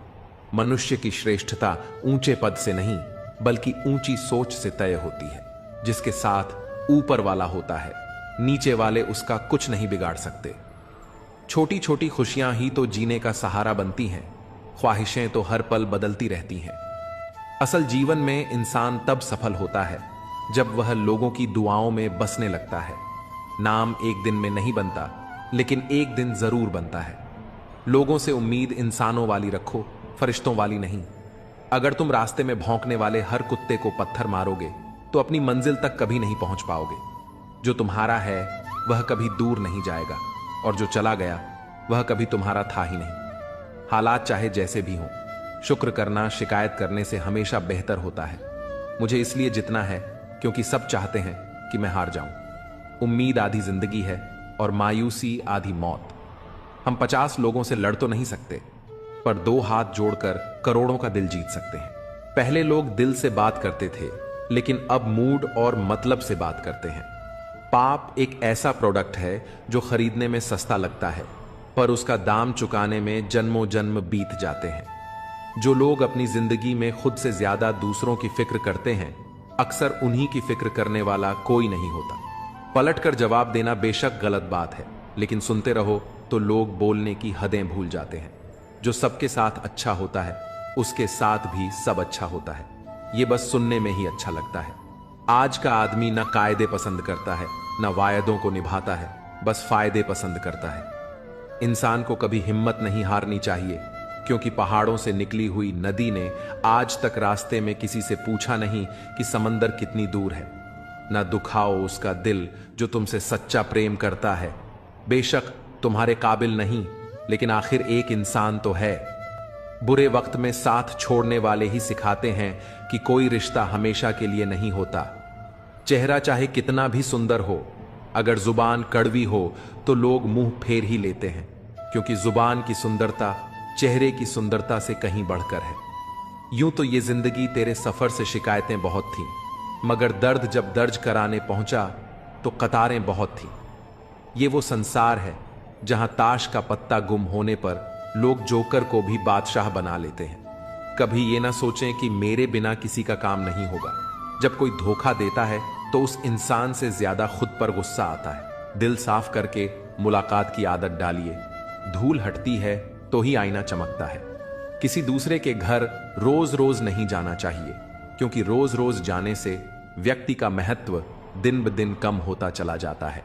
मनुष्य की श्रेष्ठता ऊंचे पद से नहीं, बल्कि ऊंची सोच से तय होती है। जिसके साथ ऊपर वाला होता है, नीचे वाले उसका कुछ नहीं बिगाड़ सकते। छोटी छोटी खुशियां ही तो जीने का सहारा बनती हैं, ख्वाहिशें तो हर पल बदलती रहती हैं। असल जीवन में इंसान तब सफल होता है जब वह लोगों की दुआओं में बसने लगता है। नाम एक दिन में नहीं बनता, लेकिन एक दिन जरूर बनता है। लोगों से उम्मीद इंसानों वाली रखो, फरिश्तों वाली नहीं। अगर तुम रास्ते में भौंकने वाले हर कुत्ते को पत्थर मारोगे तो अपनी मंजिल तक कभी नहीं पहुंच पाओगे। जो तुम्हारा है वह कभी दूर नहीं जाएगा, और जो चला गया वह कभी तुम्हारा था ही नहीं। हालात चाहे जैसे भी हों, शुक्र करना शिकायत करने से हमेशा बेहतर होता है। मुझे इसलिए जितना है क्योंकि सब चाहते हैं कि मैं हार जाऊं। उम्मीद आधी जिंदगी है और मायूसी आधी मौत। हम 50 लोगों से लड़ तो नहीं सकते, पर 2 हाथ जोड़कर करोड़ों का दिल जीत सकते हैं। पहले लोग दिल से बात करते थे, लेकिन अब मूड और मतलब से बात करते हैं। पाप एक ऐसा प्रोडक्ट है जो खरीदने में सस्ता लगता है, पर उसका दाम चुकाने में जन्मों जन्म बीत जाते हैं। जो लोग अपनी जिंदगी में खुद से ज्यादा दूसरों की फिक्र करते हैं, अक्सर उन्हीं की फिक्र करने वाला कोई नहीं होता। पलटकर जवाब देना बेशक गलत बात है, लेकिन सुनते रहो तो लोग बोलने की हदें भूल जाते हैं। जो सबके साथ अच्छा होता है, उसके साथ भी सब अच्छा होता है। ये बस सुनने में ही अच्छा लगता है। आज का आदमी न कायदे पसंद करता है, न वायदों को निभाता है, बस फायदे पसंद करता है। इंसान को कभी हिम्मत नहीं हारनी चाहिए, क्योंकि पहाड़ों से निकली हुई नदी ने आज तक रास्ते में किसी से पूछा नहीं कि समंदर कितनी दूर है। न दुखाओ उसका दिल जो तुमसे सच्चा प्रेम करता है। बेशक तुम्हारे काबिल नहीं, लेकिन आखिर एक इंसान तो है। बुरे वक्त में साथ छोड़ने वाले ही सिखाते हैं कि कोई रिश्ता हमेशा के लिए नहीं होता। चेहरा चाहे कितना भी सुंदर हो, अगर जुबान कड़वी हो तो लोग मुंह फेर ही लेते हैं, क्योंकि जुबान की सुंदरता चेहरे की सुंदरता से कहीं बढ़कर है। यूं तो ये जिंदगी तेरे सफर से शिकायतें बहुत थीं, मगर दर्द जब दर्ज कराने पहुंचा तो कतारें बहुत थीं। ये वो संसार है जहां ताश का पत्ता गुम होने पर लोग जोकर को भी बादशाह बना लेते हैं। कभी ये ना सोचें कि मेरे बिना किसी का काम नहीं होगा। जब कोई धोखा देता है तो उस इंसान से ज्यादा खुद पर गुस्सा आता है। दिल साफ करके मुलाकात की आदत डालिए। धूल हटती है तो ही आईना चमकता है। किसी दूसरे के घर रोज रोज नहीं जाना चाहिए, क्योंकि रोज रोज जाने से व्यक्ति का महत्व दिन ब दिन कम होता चला जाता है।